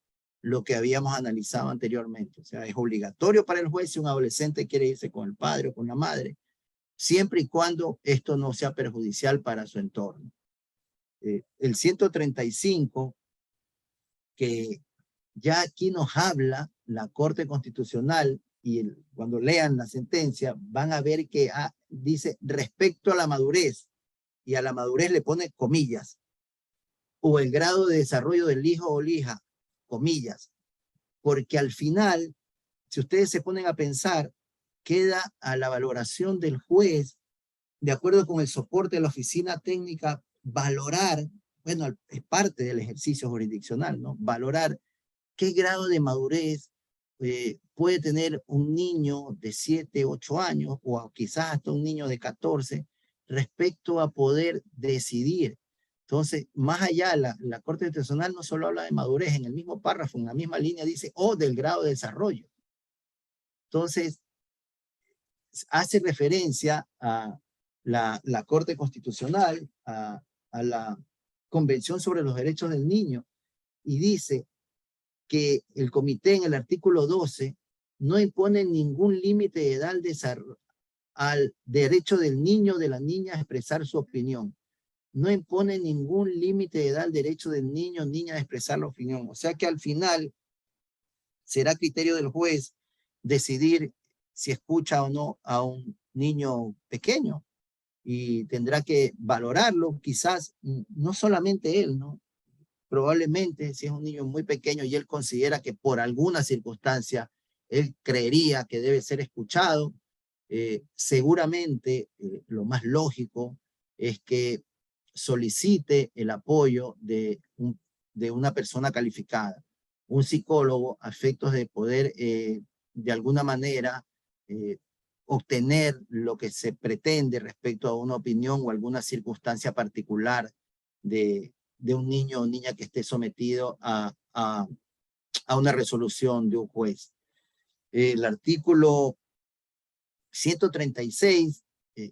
Lo que habíamos analizado anteriormente. O sea, es obligatorio para el juez si un adolescente quiere irse con el padre o con la madre, siempre y cuando esto no sea perjudicial para su entorno. El 135, que ya aquí nos habla la Corte Constitucional, y cuando lean la sentencia van a ver que dice respecto a la madurez, y a la madurez le pone comillas, o el grado de desarrollo del hijo o la hija, comillas, porque al final, si ustedes se ponen a pensar, queda a la valoración del juez, de acuerdo con el soporte de la oficina técnica, valorar, bueno, es parte del ejercicio jurisdiccional, ¿no? Valorar qué grado de madurez puede tener un niño de 7, 8 años, o quizás hasta un niño de 14, respecto a poder decidir. Entonces, más allá, la Corte Constitucional no solo habla de madurez, en el mismo párrafo, en la misma línea dice, o del grado de desarrollo. Entonces, hace referencia a la Corte Constitucional, a la Convención sobre los Derechos del Niño, y dice que el comité en el artículo 12 no impone ningún límite de edad al derecho del niño o de la niña a expresar su opinión. No impone ningún límite de edad al derecho del niño o niña a expresar la opinión. O sea que al final será criterio del juez decidir si escucha o no a un niño pequeño, y tendrá que valorarlo, quizás no solamente él, ¿no? Probablemente si es un niño muy pequeño y él considera que por alguna circunstancia él creería que debe ser escuchado, seguramente lo más lógico es que solicite el apoyo de una persona calificada, un psicólogo, a efectos de poder de alguna manera obtener lo que se pretende respecto a una opinión o alguna circunstancia particular de un niño o niña que esté sometido a una resolución de un juez. El artículo 136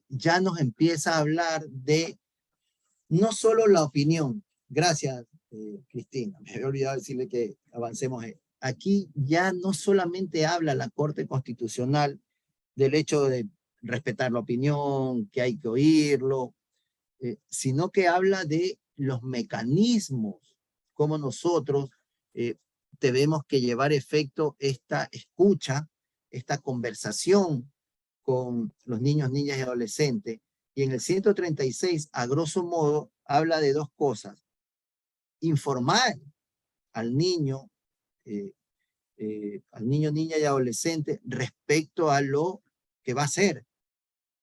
ya nos empieza a hablar de no solo la opinión. Gracias, Cristina. Me había olvidado decirle que avancemos. Aquí ya no solamente habla la Corte Constitucional del hecho de respetar la opinión, que hay que oírlo, sino que habla de los mecanismos, como nosotros debemos que llevar efecto esta escucha, esta conversación con los niños, niñas y adolescentes. Y en el 136, a grosso modo, habla de 2 cosas. Informar al niño, niña y adolescente respecto a lo que va a hacer.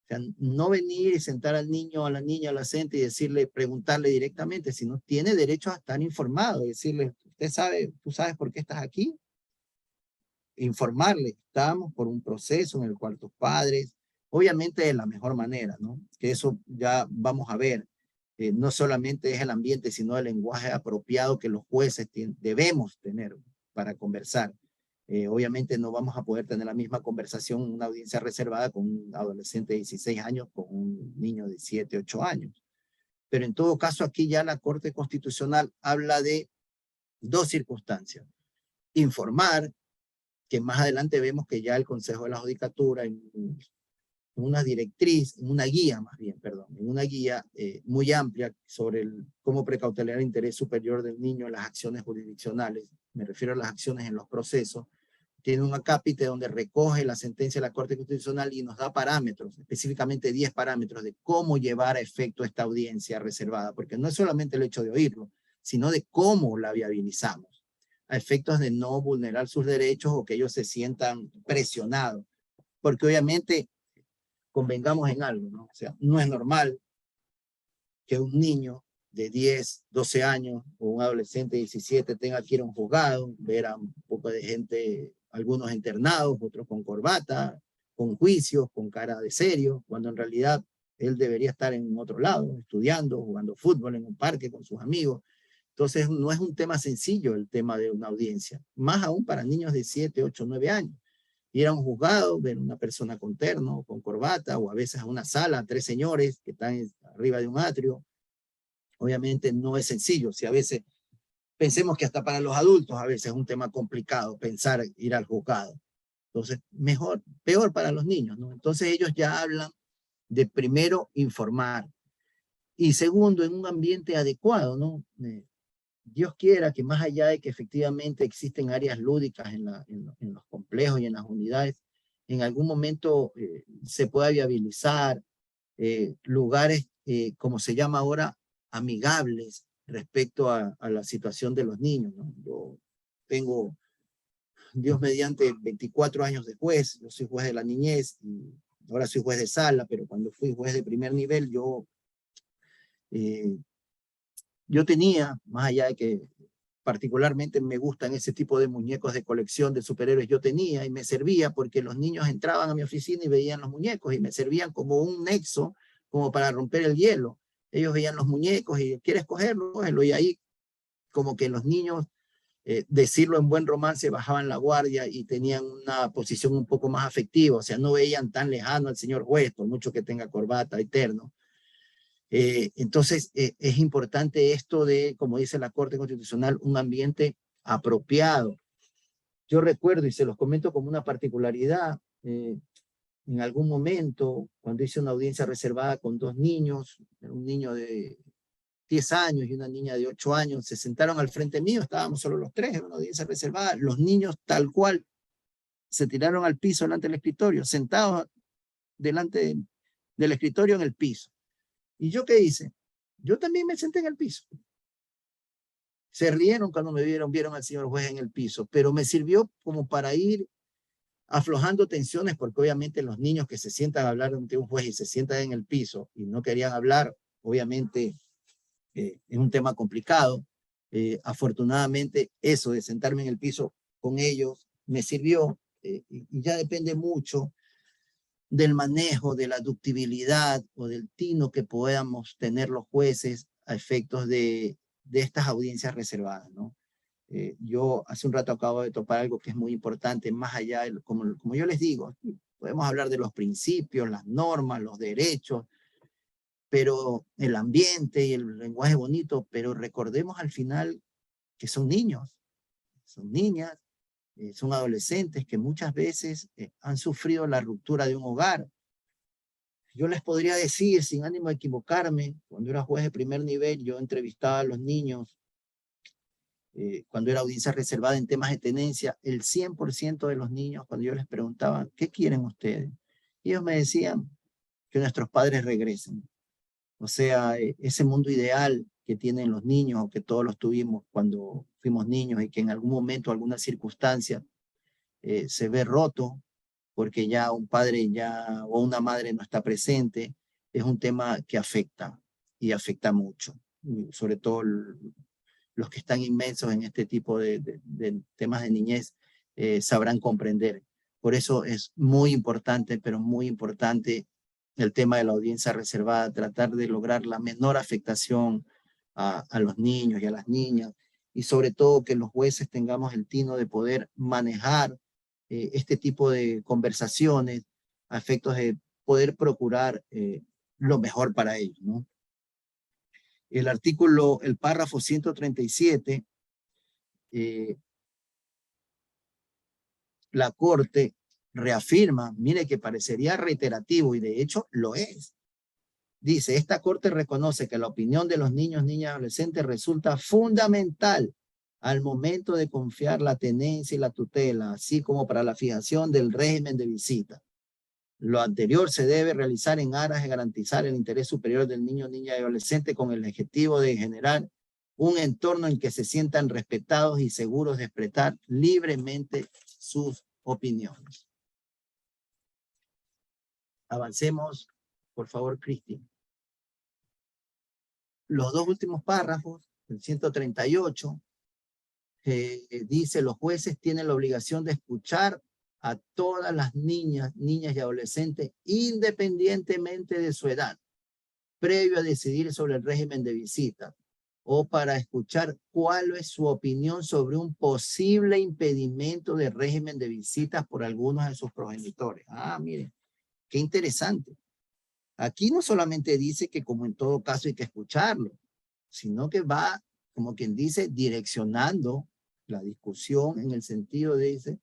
O sea, no venir y sentar al niño, a la niña, al adolescente y decirle, preguntarle directamente, sino tiene derecho a estar informado, decirle, usted sabe, tú sabes por qué estás aquí. Informarle, estamos por un proceso en el cual tus padres, obviamente de la mejor manera, ¿no? Que eso ya vamos a ver, no solamente es el ambiente, sino el lenguaje apropiado que los jueces debemos tener para conversar. Obviamente no vamos a poder tener la misma conversación en una audiencia reservada con un adolescente de 16 años, con un niño de 7, 8 años. Pero en todo caso, aquí ya la Corte Constitucional habla de dos circunstancias. Informar, que más adelante vemos que ya el Consejo de la Judicatura, en una directriz, en una guía más bien, perdón, en una guía muy amplia sobre cómo precautelar el interés superior del niño en las acciones jurisdiccionales, me refiero a las acciones en los procesos, tiene un acápite donde recoge la sentencia de la Corte Constitucional y nos da parámetros, específicamente 10 parámetros de cómo llevar a efecto esta audiencia reservada, porque no es solamente el hecho de oírlo, sino de cómo la viabilizamos, a efectos de no vulnerar sus derechos o que ellos se sientan presionados, porque obviamente convengamos en algo, ¿no? O sea, no es normal que un niño de 10, 12 años o un adolescente de 17 tenga que ir a un juzgado, ver a un poco de gente, algunos internados, otros con corbata, con juicios, con cara de serio, cuando en realidad él debería estar en otro lado, estudiando, jugando fútbol en un parque con sus amigos. Entonces no es un tema sencillo el tema de una audiencia, más aún para niños de 7, 8, 9 años. Ir a un juzgado, ver una persona con terno, con corbata, o a veces a una sala, 3 señores que están arriba de un atrio. Obviamente no es sencillo. Si a veces pensemos que hasta para los adultos a veces es un tema complicado pensar ir al juzgado. Entonces, peor para los niños, ¿no? Entonces ellos ya hablan de primero informar y segundo en un ambiente adecuado, ¿no? Dios quiera que más allá de que efectivamente existen áreas lúdicas en los complejos y en las unidades, en algún momento se pueda viabilizar lugares, como se llama ahora, amigables respecto a la situación de los niños, ¿no? Yo tengo, Dios mediante, 24 años de juez, yo soy juez de la niñez y ahora soy juez de sala, pero cuando fui juez de primer nivel, eh, yo tenía, más allá de que particularmente me gustan ese tipo de muñecos de colección de superhéroes, yo tenía y me servía porque los niños entraban a mi oficina y veían los muñecos y me servían como un nexo, como para romper el hielo. Ellos veían los muñecos y ¿quieres cogerlo? Cógelo. Y ahí como que los niños, decirlo en buen romance, bajaban la guardia y tenían una posición un poco más afectiva, o sea, no veían tan lejano al señor juez, por mucho que tenga corbata y terno. Entonces, es importante esto de, como dice la Corte Constitucional, un ambiente apropiado. Yo recuerdo, y se los comento como una particularidad, en algún momento, cuando hice una audiencia reservada con 2 niños, un niño de 10 años y una niña de 8 años, se sentaron al frente mío, estábamos solo los 3 en una audiencia reservada, los niños tal cual se tiraron al piso delante del escritorio, sentados delante del escritorio en el piso. ¿Y yo qué hice? Yo también me senté en el piso. Se rieron cuando me vieron al señor juez en el piso, pero me sirvió como para ir aflojando tensiones, porque obviamente los niños que se sientan a hablar ante un juez y se sientan en el piso y no querían hablar, obviamente es un tema complicado. Afortunadamente eso de sentarme en el piso con ellos me sirvió, y ya depende mucho del manejo, de la ductibilidad o del tino que podamos tener los jueces a efectos de estas audiencias reservadas, ¿no? Yo hace un rato acabo de topar algo que es muy importante, más allá, como yo les digo, podemos hablar de los principios, las normas, los derechos, pero el ambiente y el lenguaje bonito, pero recordemos al final que son niños, son niñas, son adolescentes que muchas veces han sufrido la ruptura de un hogar. Yo les podría decir, sin ánimo de equivocarme, cuando era juez de primer nivel, yo entrevistaba a los niños, cuando era audiencia reservada en temas de tenencia, el 100% de los niños, cuando yo les preguntaba, ¿qué quieren ustedes? Ellos me decían que nuestros padres regresen. O sea, ese mundo ideal que tienen los niños o que todos los tuvimos cuando fuimos niños y que en algún momento, alguna circunstancia, se ve roto porque ya un padre ya o una madre no está presente, es un tema que afecta y afecta mucho, sobre todo los que están inmensos en este tipo de temas de niñez sabrán comprender. Por eso es muy importante, pero muy importante el tema de la audiencia reservada, tratar de lograr la menor afectación a los niños y a las niñas y sobre todo que los jueces tengamos el tino de poder manejar este tipo de conversaciones a efectos de poder procurar lo mejor para ellos, ¿no? El párrafo 137, la Corte reafirma, mire que parecería reiterativo y de hecho lo es. Dice, esta Corte reconoce que la opinión de los niños, niñas y adolescentes resulta fundamental al momento de confiar la tenencia y la tutela, así como para la fijación del régimen de visita. Lo anterior se debe realizar en aras de garantizar el interés superior del niño, niña y adolescente con el objetivo de generar un entorno en que se sientan respetados y seguros de expresar libremente sus opiniones. Avancemos, por favor, Cristi. Los dos últimos párrafos, el 138, dice, los jueces tienen la obligación de escuchar a todas las niñas y adolescentes independientemente de su edad, previo a decidir sobre el régimen de visita, o para escuchar cuál es su opinión sobre un posible impedimento de régimen de visitas por algunos de sus progenitores. Ah, miren, qué interesante. Aquí no solamente dice que como en todo caso hay que escucharlo, sino que va, como quien dice, direccionando la discusión en el sentido de, dice,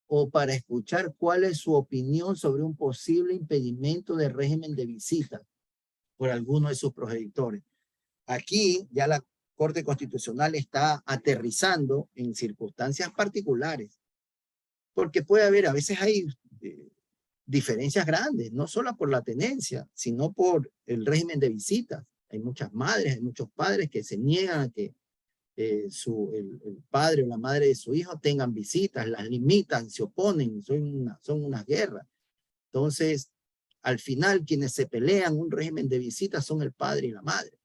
o para escuchar cuál es su opinión sobre un posible impedimento de régimen de visita por alguno de sus progenitores. Aquí ya la Corte Constitucional está aterrizando en circunstancias particulares, porque puede haber, a veces hay diferencias grandes, no solo por la tenencia, sino por el régimen de visitas. Hay muchas madres, hay muchos padres que se niegan a que el padre o la madre de su hijo tengan visitas, las limitan, se oponen, son unas guerras. Entonces, al final, quienes se pelean un régimen de visitas son el padre y la madre.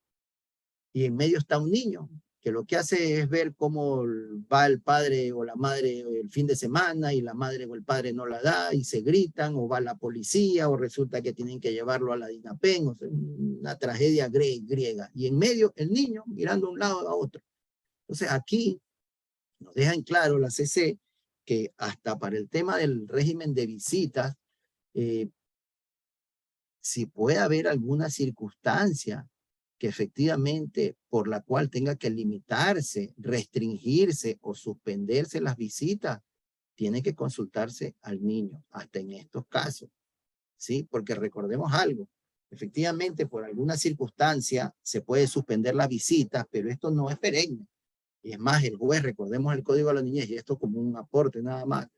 Y en medio está un niño, que lo que hace es ver cómo va el padre o la madre el fin de semana y la madre o el padre no la da y se gritan, o va la policía, o resulta que tienen que llevarlo a la DINAPEN, o sea, una tragedia griega. Y en medio el niño mirando a un lado a otro. Entonces aquí nos deja en claro la CC que hasta para el tema del régimen de visitas, si puede haber alguna circunstancia que efectivamente por la cual tenga que limitarse, restringirse o suspenderse las visitas, tiene que consultarse al niño, hasta en estos casos, ¿sí? Porque recordemos algo, efectivamente por alguna circunstancia se puede suspender las visitas, pero esto no es perenne. Y es más, el juez, recordemos el Código de la Niñez, y esto como un aporte nada más,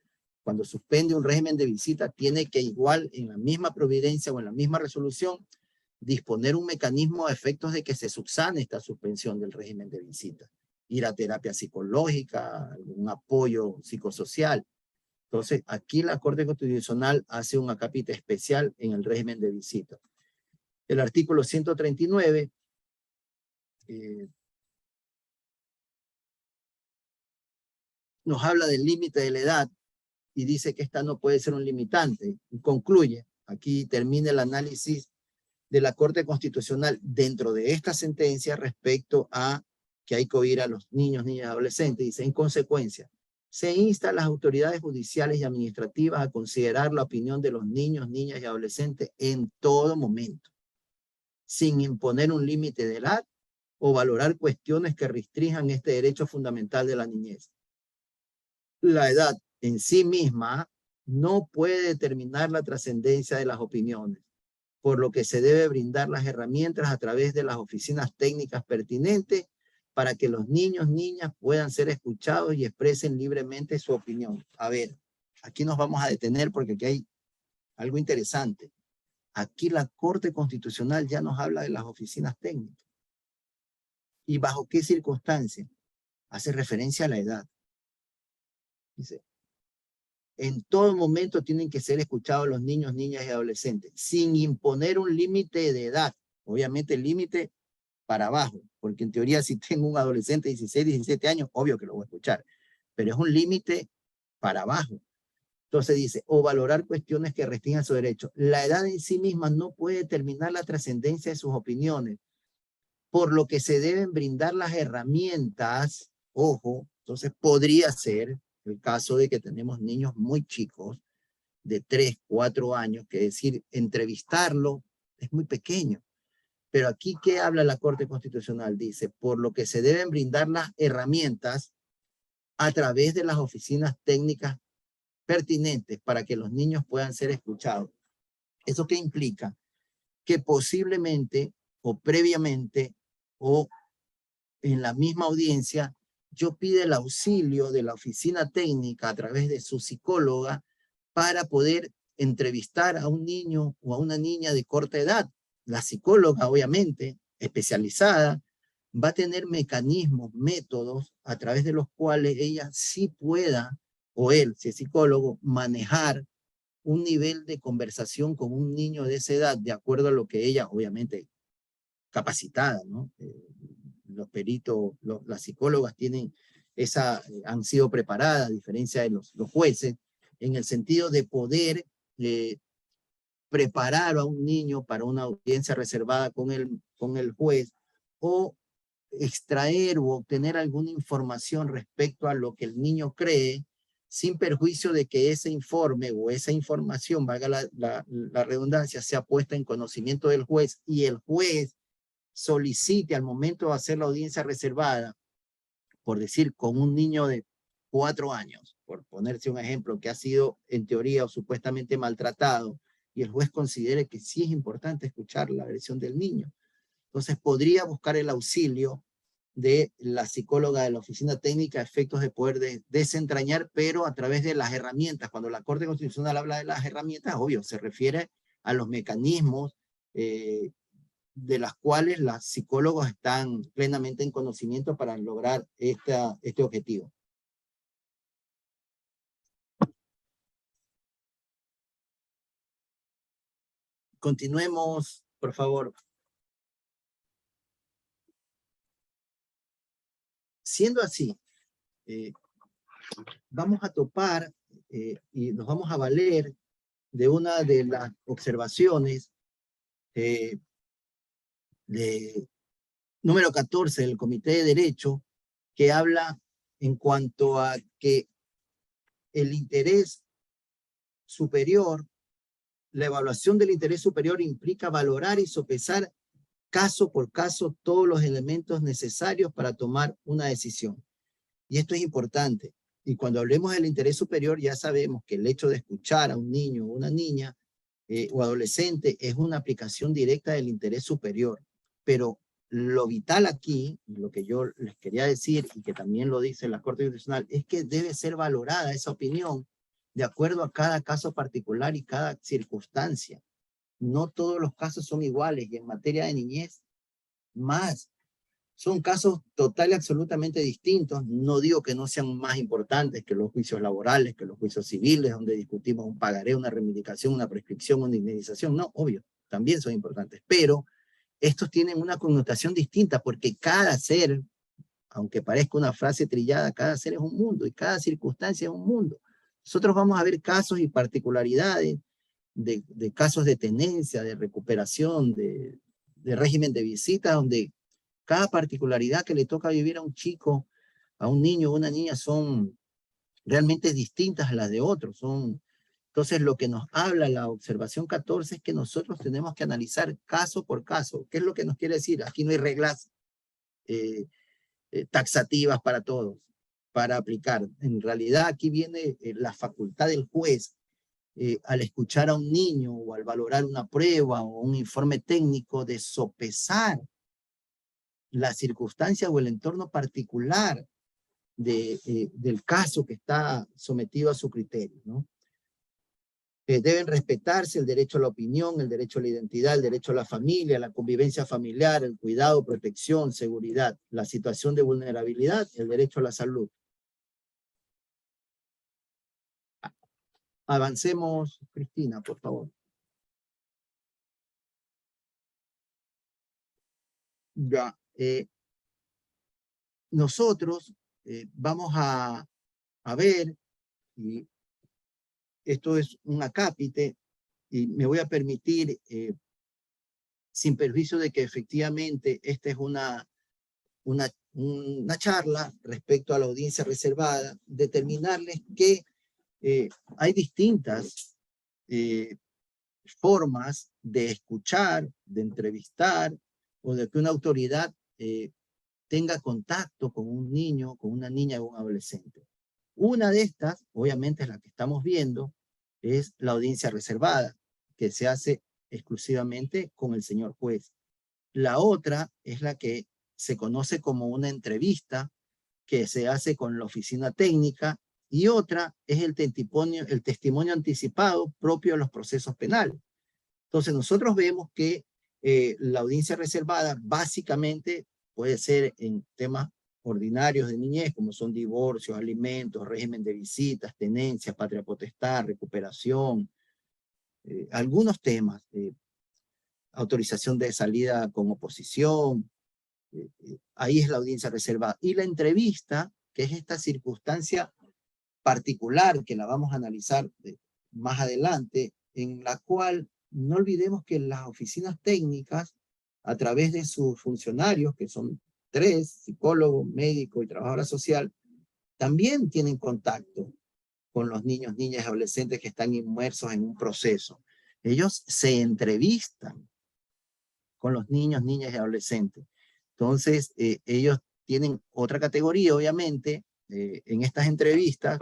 cuando suspende un régimen de visita, tiene que igual en la misma providencia o en la misma resolución, disponer un mecanismo a efectos de que se subsane esta suspensión del régimen de visita. Ir a terapia psicológica, un apoyo psicosocial. Entonces, aquí la Corte Constitucional hace un acápite especial en el régimen de visita. El artículo 139 nos habla del límite de la edad y dice que esta no puede ser un limitante. Y concluye, aquí termina el análisis de la Corte Constitucional dentro de esta sentencia respecto a que hay que oír a los niños, niñas y adolescentes. Dice, en consecuencia, se insta a las autoridades judiciales y administrativas a considerar la opinión de los niños, niñas y adolescentes en todo momento, sin imponer un límite de edad o valorar cuestiones que restrinjan este derecho fundamental de la niñez. La edad en sí misma no puede determinar la trascendencia de las opiniones, por lo que se debe brindar las herramientas a través de las oficinas técnicas pertinentes para que los niños, niñas puedan ser escuchados y expresen libremente su opinión. A ver, aquí nos vamos a detener porque aquí hay algo interesante. Aquí la Corte Constitucional ya nos habla de las oficinas técnicas. ¿Y bajo qué circunstancias? Hace referencia a la edad. Dice, en todo momento tienen que ser escuchados los niños, niñas y adolescentes, sin imponer un límite de edad. Obviamente el límite para abajo, porque en teoría si tengo un adolescente de 16, 17 años, obvio que lo voy a escuchar, pero es un límite para abajo. Entonces dice, o valorar cuestiones que restringan su derecho. La edad en sí misma no puede determinar la trascendencia de sus opiniones, por lo que se deben brindar las herramientas Ojo, entonces podría ser el caso de que tenemos niños muy chicos, de 3, 4 años, que decir, entrevistarlo es muy pequeño. Pero aquí, ¿qué habla la Corte Constitucional? Dice, por lo que se deben brindar las herramientas a través de las oficinas técnicas pertinentes para que los niños puedan ser escuchados. ¿Eso qué implica? Que posiblemente o previamente o en la misma audiencia yo pida el auxilio de la oficina técnica a través de su psicóloga para poder entrevistar a un niño o a una niña de corta edad. La psicóloga, obviamente, especializada, va a tener mecanismos, métodos a través de los cuales ella sí pueda, o él, si es psicólogo, manejar un nivel de conversación con un niño de esa edad, de acuerdo a lo que ella, obviamente, capacitada, ¿no? Los peritos, las psicólogas tienen han sido preparadas, a diferencia de los jueces, en el sentido de poder preparar a un niño para una audiencia reservada con el juez o extraer u obtener alguna información respecto a lo que el niño cree, sin perjuicio de que ese informe o esa información, valga la redundancia, sea puesta en conocimiento del juez y el juez solicite al momento de hacer la audiencia reservada, por decir, con un niño de 4 años, por ponerse un ejemplo, que ha sido en teoría o supuestamente maltratado, y el juez considere que sí es importante escuchar la versión del niño. Entonces podría buscar el auxilio de la psicóloga de la oficina técnica a efectos de poder desentrañar, pero a través de las herramientas. Cuando la Corte Constitucional habla de las herramientas, obvio, se refiere a los mecanismos de las cuales los psicólogos están plenamente en conocimiento para lograr este objetivo. Continuemos, por favor. Siendo así, vamos a topar y nos vamos a valer de una de las observaciones de número 14 del Comité de Derecho, que habla en cuanto a que el interés superior, la evaluación del interés superior implica valorar y sopesar caso por caso todos los elementos necesarios para tomar una decisión. Y esto es importante. Y cuando hablemos del interés superior, ya sabemos que el hecho de escuchar a un niño o una niña o adolescente es una aplicación directa del interés superior. Pero lo vital aquí, lo que yo les quería decir y que también lo dice la Corte Constitucional, es que debe ser valorada esa opinión de acuerdo a cada caso particular y cada circunstancia. No todos los casos son iguales y en materia de niñez, más. Son casos total y absolutamente distintos. No digo que no sean más importantes que los juicios laborales, que los juicios civiles, donde discutimos un pagaré, una reivindicación, una prescripción, una indemnización. No, obvio, también son importantes. Pero estos tienen una connotación distinta porque cada ser, aunque parezca una frase trillada, cada ser es un mundo y cada circunstancia es un mundo. Nosotros vamos a ver casos y particularidades de casos de tenencia, de recuperación, de régimen de visita, donde cada particularidad que le toca vivir a un chico, a un niño o una niña son realmente distintas a las de otros. Entonces, lo que nos habla la observación 14 es que nosotros tenemos que analizar caso por caso. ¿Qué es lo que nos quiere decir? Aquí no hay reglas taxativas para todos, para aplicar. En realidad, aquí viene la facultad del juez al escuchar a un niño o al valorar una prueba o un informe técnico de sopesar la circunstancia o el entorno particular del caso que está sometido a su criterio, ¿no? Deben respetarse el derecho a la opinión, el derecho a la identidad, el derecho a la familia, la convivencia familiar, el cuidado, protección, seguridad, la situación de vulnerabilidad, el derecho a la salud. Avancemos, Cristina, por favor. Ya, nosotros vamos a ver, y esto es un acápite, y me voy a permitir, sin perjuicio de que efectivamente esta es una una charla respecto a la audiencia reservada, determinarles que hay distintas formas de escuchar, de entrevistar, o de que una autoridad tenga contacto con un niño, con una niña o un adolescente. Una de estas, obviamente es la que estamos viendo, es la audiencia reservada, que se hace exclusivamente con el señor juez. La otra es la que se conoce como una entrevista, que se hace con la oficina técnica, y otra es el testimonio anticipado propio de los procesos penales. Entonces nosotros vemos que la audiencia reservada básicamente puede ser en temas ordinarios de niñez, como son divorcios, alimentos, régimen de visitas, tenencias, patria potestad, recuperación, algunos temas, autorización de salida con oposición, ahí es la audiencia reservada. Y la entrevista, que es esta circunstancia particular que la vamos a analizar más adelante, en la cual no olvidemos que las oficinas técnicas, a través de sus funcionarios, que son 3, psicólogo, médico y trabajadora social, también tienen contacto con los niños, niñas y adolescentes que están inmersos en un proceso. Ellos se entrevistan con los niños, niñas y adolescentes. Entonces, ellos tienen otra categoría, obviamente, en estas entrevistas.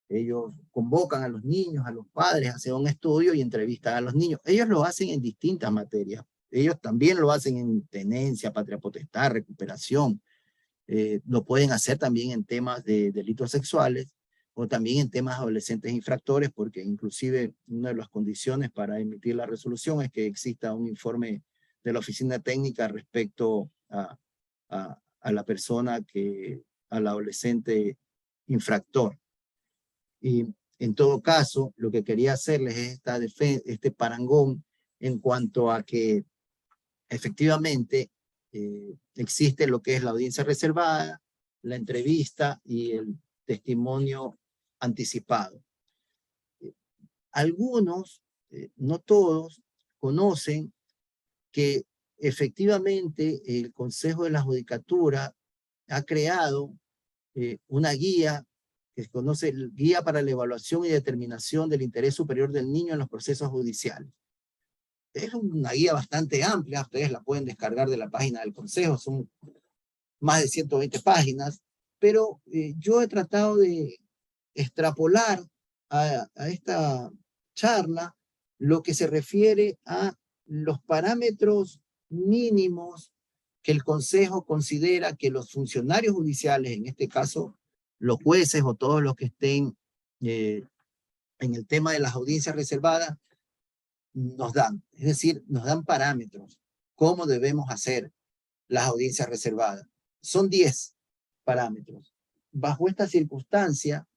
Ellos convocan a los niños, a los padres, a hacer un estudio y entrevistan a los niños. Ellos lo hacen en distintas materias. Ellos también lo hacen en tenencia, patria potestad, recuperación. Lo pueden hacer también en temas de delitos sexuales o también en temas adolescentes infractores, porque inclusive una de las condiciones para emitir la resolución es que exista un informe de la oficina técnica respecto a la persona al adolescente infractor. Y en todo caso, lo que quería hacerles es este parangón en cuanto a que efectivamente existe lo que es la audiencia reservada, la entrevista y el testimonio anticipado. Algunos, no todos, conocen que efectivamente el Consejo de la Judicatura ha creado una guía que se conoce Guía para la Evaluación y Determinación del Interés Superior del Niño en los Procesos Judiciales. Es una guía bastante amplia, ustedes la pueden descargar de la página del Consejo, son más de 120 páginas, pero yo he tratado de extrapolar a esta charla lo que se refiere a los parámetros mínimos que el Consejo considera que los funcionarios judiciales, en este caso los jueces o todos los que estén en el tema de las audiencias reservadas, nos dan. Es decir, nos dan parámetros, cómo debemos hacer las audiencias reservadas. Son 10 parámetros. Bajo esta circunstancia,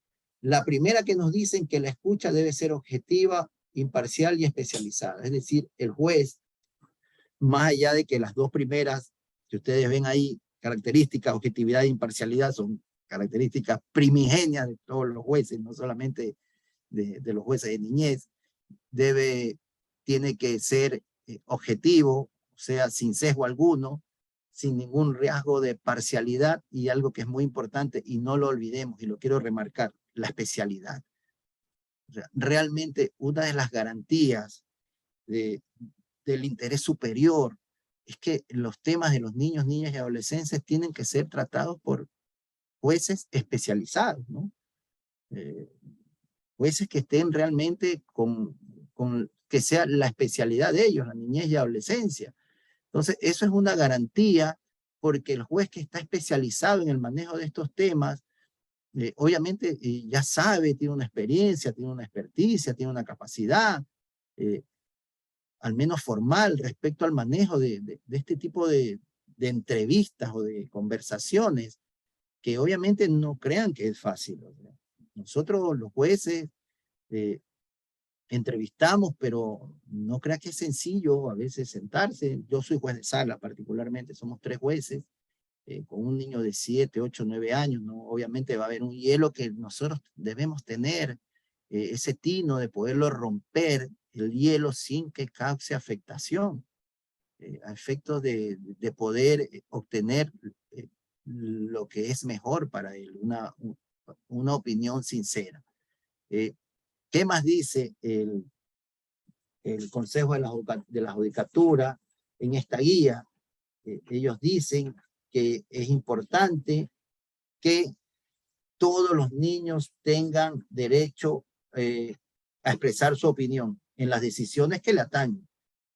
la primera que nos dicen que la escucha debe ser objetiva, imparcial y especializada. Es decir, el juez, más allá de que las dos primeras que ustedes ven ahí, características, objetividad e imparcialidad, son características primigenias de todos los jueces, no solamente de los jueces de niñez, tiene que ser objetivo, o sea, sin sesgo alguno, sin ningún riesgo de parcialidad, y algo que es muy importante y no lo olvidemos y lo quiero remarcar, la especialidad. O sea, realmente una de las garantías del interés superior es que los temas de los niños, niñas y adolescentes tienen que ser tratados por jueces especializados, ¿no? Jueces que estén realmente que sea la especialidad de ellos, la niñez y adolescencia. Entonces, eso es una garantía porque el juez que está especializado en el manejo de estos temas, obviamente ya sabe, tiene una experiencia, tiene una experticia, tiene una capacidad, al menos formal, respecto al manejo de este tipo de entrevistas o de conversaciones, que obviamente no crean que es fácil. Nosotros, los jueces, entrevistamos, pero no creas que es sencillo a veces sentarse. Yo soy juez de sala particularmente, somos 3 jueces, con un niño de 7, 8, 9 años, ¿no? Obviamente va a haber un hielo que nosotros debemos tener, ese tino de poderlo romper, el hielo sin que cause afectación, a efectos de poder obtener lo que es mejor para él, una opinión sincera. ¿Qué más dice el Consejo de la Judicatura en esta guía? Ellos dicen que es importante que todos los niños tengan derecho a expresar su opinión en las decisiones que le atañen,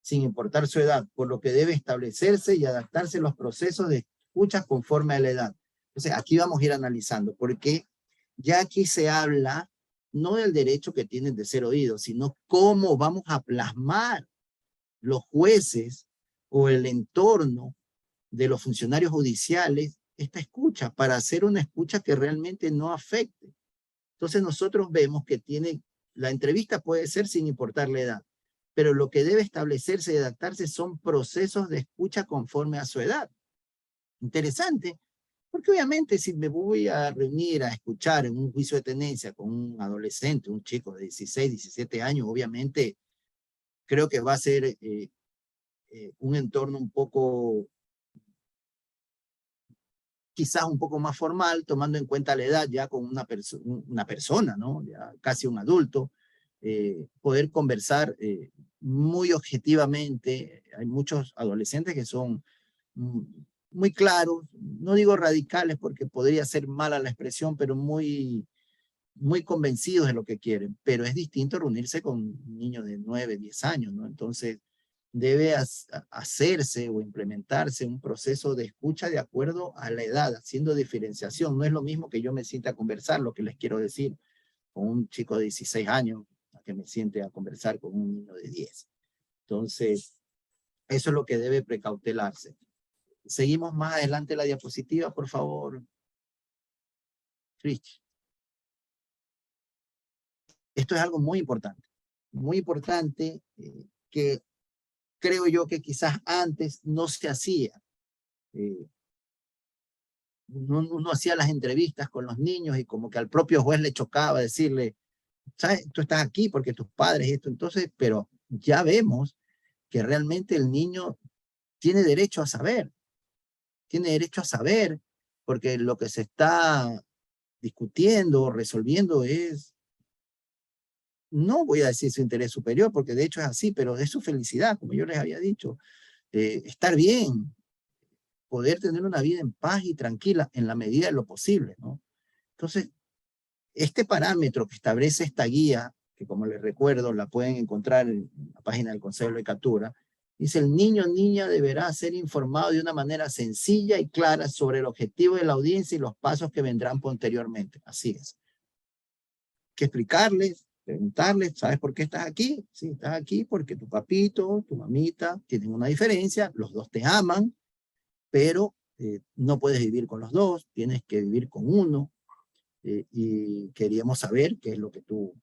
sin importar su edad, por lo que debe establecerse y adaptarse los procesos de escucha conforme a la edad. Entonces, aquí vamos a ir analizando, porque ya aquí se habla no del derecho que tienen de ser oídos, sino cómo vamos a plasmar los jueces o el entorno de los funcionarios judiciales esta escucha, para hacer una escucha que realmente no afecte. Entonces nosotros vemos que la entrevista puede ser sin importar la edad, pero lo que debe establecerse y adaptarse son procesos de escucha conforme a su edad. Interesante, porque obviamente si me voy a reunir a escuchar en un juicio de tenencia con un adolescente, un chico de 16, 17 años, obviamente creo que va a ser un entorno un poco, quizás un poco más formal, tomando en cuenta la edad ya con una persona, ¿no? Ya casi un adulto, poder conversar muy objetivamente. Hay muchos adolescentes que son muy claros, no digo radicales porque podría ser mala la expresión, pero muy convencidos de lo que quieren, pero es distinto reunirse con un niño de 9, 10 años, ¿no? Entonces, debe hacerse o implementarse un proceso de escucha de acuerdo a la edad, haciendo diferenciación. No es lo mismo que yo me sienta a conversar, lo que les quiero decir, con un chico de 16 años, a que me siente a conversar con un niño de 10. Entonces, eso es lo que debe precautelarse. Seguimos más adelante la diapositiva, por favor. Rich. Esto es algo muy importante, que creo yo que quizás antes no se hacía. Uno hacía las entrevistas con los niños y como que al propio juez le chocaba decirle, ¿sabes? Tú estás aquí porque tus padres esto. Entonces, pero ya vemos que realmente el niño tiene derecho a saber. Tiene derecho a saber porque lo que se está discutiendo, resolviendo es, no voy a decir su interés superior, porque de hecho es así, pero es su felicidad, como yo les había dicho. Estar bien, poder tener una vida en paz y tranquila en la medida de lo posible, ¿no? Entonces, este parámetro que establece esta guía, que como les recuerdo, la pueden encontrar en la página del Consejo de Judicatura, dice: el niño o niña deberá ser informado de una manera sencilla y clara sobre el objetivo de la audiencia y los pasos que vendrán posteriormente. Así es. Hay que explicarles, preguntarles, ¿sabes por qué estás aquí? Sí, estás aquí porque tu papito, tu mamita tienen una diferencia, los dos te aman, pero no puedes vivir con los dos, tienes que vivir con uno, y queríamos saber qué es lo que tú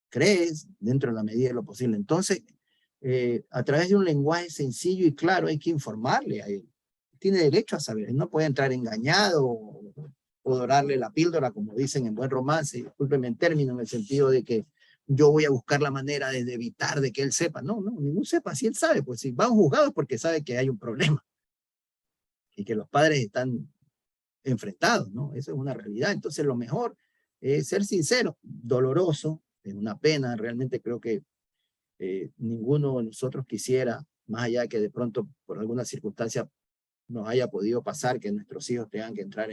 crees dentro de la medida de lo posible. Entonces, a través de un lenguaje sencillo y claro hay que informarle a él. Tiene derecho a saber, él no puede entrar engañado o dorarle la píldora, como dicen en buen romance, discúlpenme el término, en el sentido de que yo voy a buscar la manera de evitar de que él sepa. No, ningún sepa. Si él sabe, pues si va a un juzgado es porque sabe que hay un problema y que los padres están enfrentados, ¿no? Eso es una realidad. Entonces, lo mejor es ser sincero, doloroso, es una pena. Realmente creo que ninguno de nosotros quisiera, más allá de que de pronto por alguna circunstancia nos haya podido pasar que nuestros hijos tengan que entrar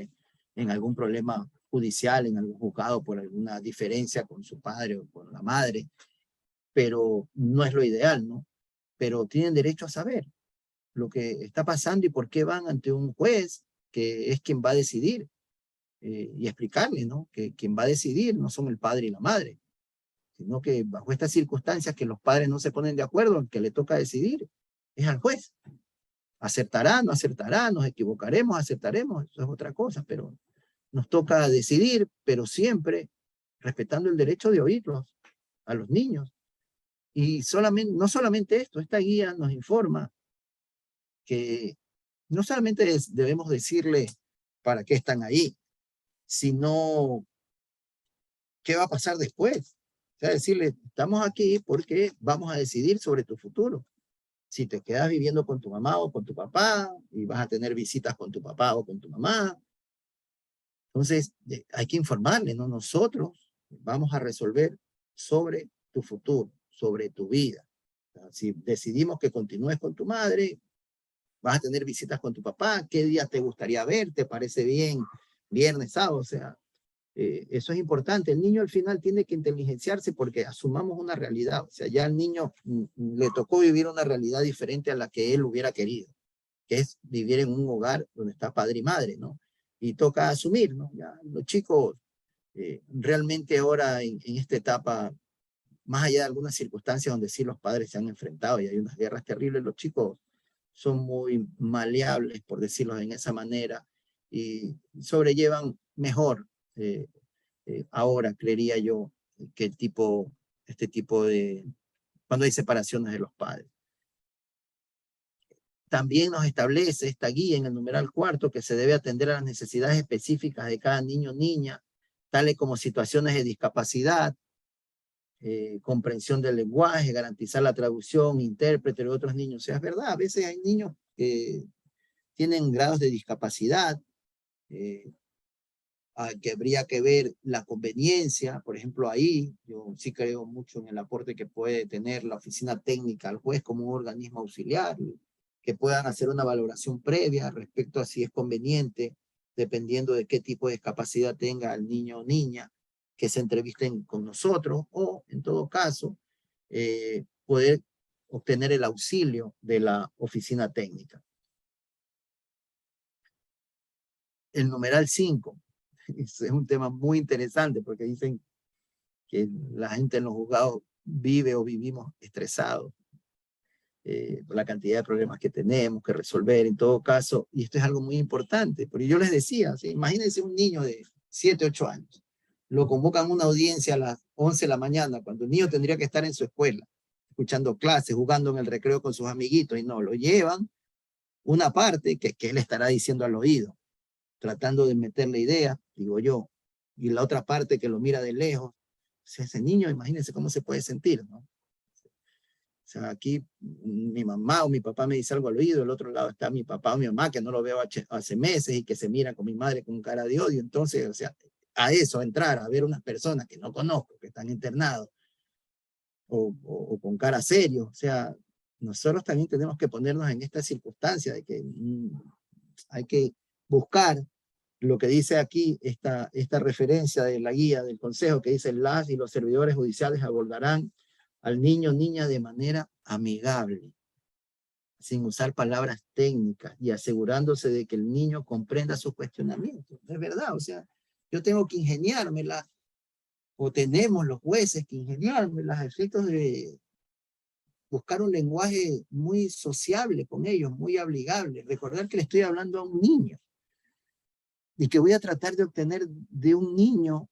en algún problema judicial, en algún juzgado por alguna diferencia con su padre o con la madre, pero no es lo ideal, ¿no? Pero tienen derecho a saber lo que está pasando y por qué van ante un juez que es quien va a decidir, y explicarle, ¿no? Que quien va a decidir no son el padre y la madre, sino que bajo estas circunstancias que los padres no se ponen de acuerdo, el que le toca decidir es al juez. Acertará, no acertará, nos equivocaremos, aceptaremos, eso es otra cosa, pero nos toca decidir, pero siempre respetando el derecho de oírlos a los niños. Y no solamente esto, esta guía nos informa que no solamente debemos decirle para qué están ahí, sino qué va a pasar después. O sea, decirle, estamos aquí porque vamos a decidir sobre tu futuro. Si te quedas viviendo con tu mamá o con tu papá y vas a tener visitas con tu papá o con tu mamá, Entonces, hay que informarle, ¿no? Nosotros vamos a resolver sobre tu futuro, sobre tu vida. O sea, si decidimos que continúes con tu madre, vas a tener visitas con tu papá, ¿qué día te gustaría ver? ¿Te parece bien? Viernes, sábado, o sea, eso es importante. El niño al final tiene que inteligenciarse porque asumamos una realidad. O sea, ya al niño le tocó vivir una realidad diferente a la que él hubiera querido, que es vivir en un hogar donde está padre y madre, ¿no? Y toca asumir, ¿no? Ya los chicos realmente ahora en esta etapa, más allá de algunas circunstancias donde sí los padres se han enfrentado y hay unas guerras terribles, los chicos son muy maleables, por decirlo en esa manera, y sobrellevan mejor ahora, creería yo, que este tipo de, cuando hay separaciones de los padres. También nos establece esta guía en el numeral 4 que se debe atender a las necesidades específicas de cada niño o niña, tales como situaciones de discapacidad, comprensión del lenguaje, garantizar la traducción, intérprete de otros niños. O sea, es verdad, a veces hay niños que tienen grados de discapacidad, que habría que ver la conveniencia, por ejemplo, ahí yo sí creo mucho en el aporte que puede tener la oficina técnica al juez como un organismo auxiliar, que puedan hacer una valoración previa respecto a si es conveniente, dependiendo de qué tipo de discapacidad tenga el niño o niña, que se entrevisten con nosotros o, en todo caso, poder obtener el auxilio de la oficina técnica. El numeral 5 es un tema muy interesante porque dicen que la gente en los juzgados vive o vivimos estresados por la cantidad de problemas que tenemos que resolver en todo caso, y esto es algo muy importante, porque yo les decía, ¿sí? Imagínense un niño de 7, 8 años, lo convocan a una audiencia a las 11 de la mañana, cuando el niño tendría que estar en su escuela, escuchando clases, jugando en el recreo con sus amiguitos, y no, lo llevan una parte que él estará diciendo al oído, tratando de meterle idea, digo yo, y la otra parte que lo mira de lejos. O sea, ese niño, imagínense cómo se puede sentir, ¿no? O sea, aquí mi mamá o mi papá me dice algo al oído, al otro lado está mi papá o mi mamá, que no lo veo hace meses y que se miran con mi madre con cara de odio. Entonces, o sea, a eso, a entrar, a ver unas personas que no conozco, que están internados o con cara serio, o sea, nosotros también tenemos que ponernos en esta circunstancia de que hay que buscar lo que dice aquí esta referencia de la guía del consejo que dice las y los servidores judiciales abordarán al niño o niña de manera amigable, sin usar palabras técnicas y asegurándose de que el niño comprenda sus cuestionamientos. Es verdad, o sea, yo tengo que ingeniármela o tenemos los jueces que ingeniármelas a efectos de buscar un lenguaje muy sociable con ellos, muy amigable. Recordar que le estoy hablando a un niño y que voy a tratar de obtener de un niño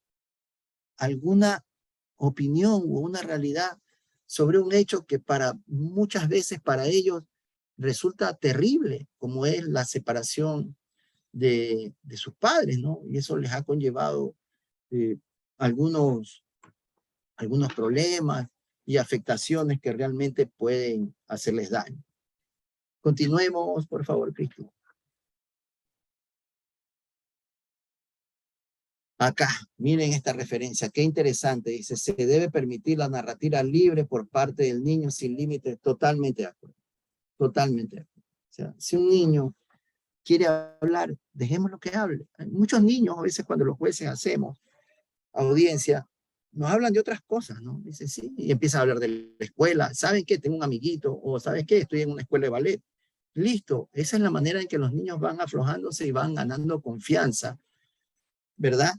alguna opinión o una realidad sobre un hecho que para muchas veces para ellos resulta terrible, como es la separación de sus padres, ¿no? Y eso les ha conllevado eh, algunos problemas y afectaciones que realmente pueden hacerles daño. Continuemos, por favor, Cristo. Acá, miren esta referencia, qué interesante. Dice, se debe permitir la narrativa libre por parte del niño sin límites. Totalmente de acuerdo. Totalmente de acuerdo. O sea, si un niño quiere hablar, dejémoslo que hable. Hay muchos niños, a veces cuando los jueces hacemos audiencia, nos hablan de otras cosas, ¿no? Dice, sí, y empieza a hablar de la escuela. ¿Saben qué? Tengo un amiguito, o ¿sabes qué? Estoy en una escuela de ballet. Listo, esa es la manera en que los niños van aflojándose y van ganando confianza, ¿verdad?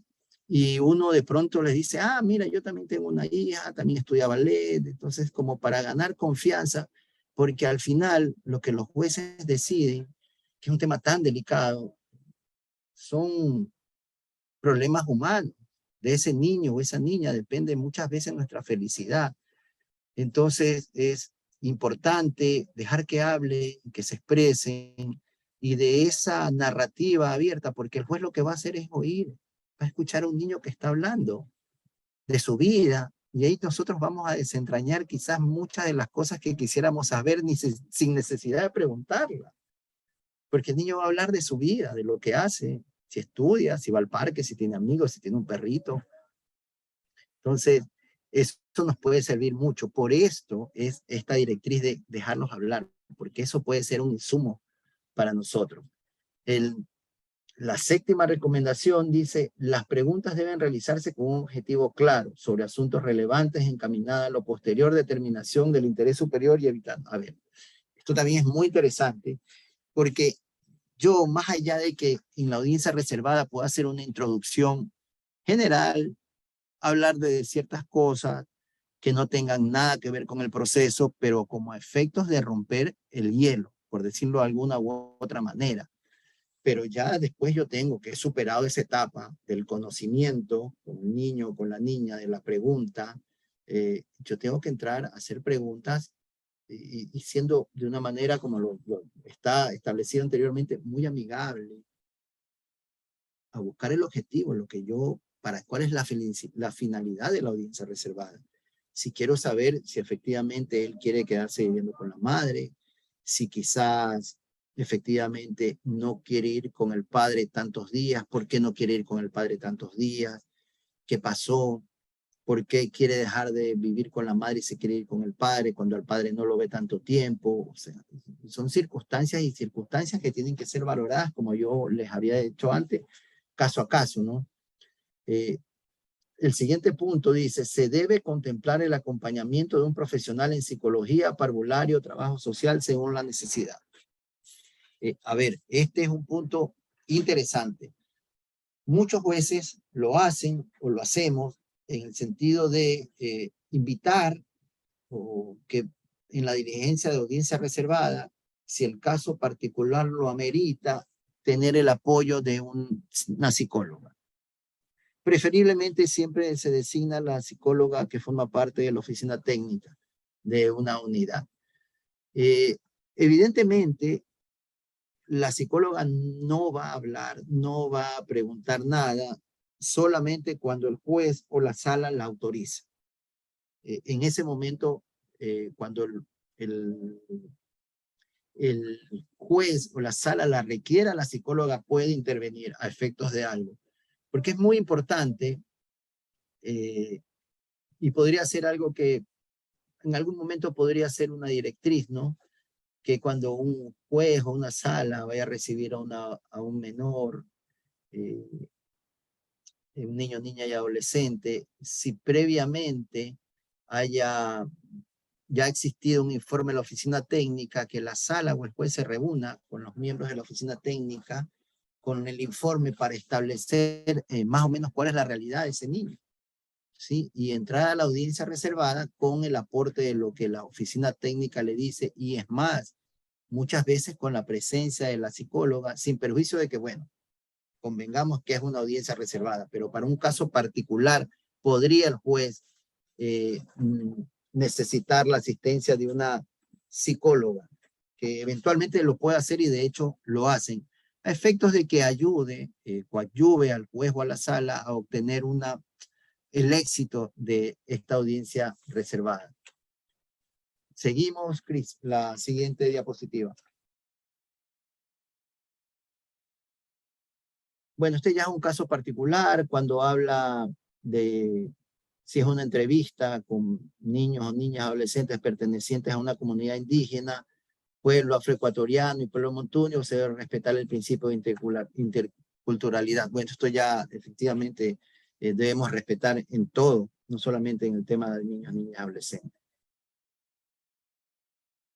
Y uno de pronto les dice, ah, mira, yo también tengo una hija, también estudia ballet, entonces como para ganar confianza, porque al final lo que los jueces deciden, que es un tema tan delicado, son problemas humanos. De ese niño o esa niña depende muchas veces nuestra felicidad. Entonces es importante dejar que hable, que se expresen y de esa narrativa abierta, porque el juez lo que va a hacer es oír, va a escuchar a un niño que está hablando de su vida y ahí nosotros vamos a desentrañar quizás muchas de las cosas que quisiéramos saber sin necesidad de preguntarla, porque el niño va a hablar de su vida, de lo que hace, si estudia, si va al parque, si tiene amigos, si tiene un perrito. Entonces, eso nos puede servir mucho. Por esto es esta directriz de dejarlos hablar, porque eso puede ser un insumo para nosotros. La séptima recomendación dice, las preguntas deben realizarse con un objetivo claro sobre asuntos relevantes encaminada a la posterior determinación del interés superior y evitando. A ver, esto también es muy interesante porque yo, más allá de que en la audiencia reservada pueda hacer una introducción general, hablar de ciertas cosas que no tengan nada que ver con el proceso, pero como efectos de romper el hielo, por decirlo de alguna u otra manera. Pero ya después yo tengo que he superado esa etapa del conocimiento con el niño, con la niña, de la pregunta. Yo tengo que entrar a hacer preguntas y siendo de una manera como lo está establecido anteriormente, muy amigable, a buscar el objetivo, lo que yo, cuál es la finalidad de la audiencia reservada. Si quiero saber si efectivamente él quiere quedarse viviendo con la madre, si quizás efectivamente no quiere ir con el padre tantos días, ¿por qué no quiere ir con el padre tantos días? ¿Qué pasó? ¿Por qué quiere dejar de vivir con la madre y se quiere ir con el padre cuando el padre no lo ve tanto tiempo? O sea, son circunstancias y circunstancias que tienen que ser valoradas, como yo les había dicho antes, caso a caso, ¿no? El siguiente punto dice, se debe contemplar el acompañamiento de un profesional en psicología, parvulario, trabajo social, según la necesidad. A ver, este es un punto interesante. Muchos jueces lo hacen o lo hacemos en el sentido de invitar o que en la diligencia de audiencia reservada, si el caso particular lo amerita, tener el apoyo de una psicóloga. Preferiblemente siempre se designa la psicóloga que forma parte de la oficina técnica de una unidad. Evidentemente, la psicóloga no va a hablar, no va a preguntar nada, solamente cuando el juez o la sala la autoriza. En ese momento, cuando el juez o la sala la requiera, la psicóloga puede intervenir a efectos de algo. Porque es muy importante y podría ser algo que en algún momento podría ser una directriz, ¿no? Que cuando un juez o una sala vaya a recibir a un menor, un niño, niña y adolescente, si previamente haya ya existido un informe de la oficina técnica, que la sala o el juez se reúna con los miembros de la oficina técnica con el informe para establecer más o menos cuál es la realidad de ese niño, ¿sí? Y entrar a la audiencia reservada con el aporte de lo que la oficina técnica le dice, y es más, muchas veces con la presencia de la psicóloga, sin perjuicio de que, bueno, convengamos que es una audiencia reservada, pero para un caso particular podría el juez necesitar la asistencia de una psicóloga, que eventualmente lo puede hacer y de hecho lo hacen, a efectos de que ayude, coadyuve al juez o a la sala a obtener el éxito de esta audiencia reservada. Seguimos, Cris, la siguiente diapositiva. Bueno, este ya es un caso particular cuando habla de si es una entrevista con niños o niñas adolescentes pertenecientes a una comunidad indígena, pueblo afroecuatoriano y pueblo montuño, se debe respetar el principio de interculturalidad. Bueno, esto ya efectivamente debemos respetar en todo, no solamente en el tema de niños, niñas, adolescentes.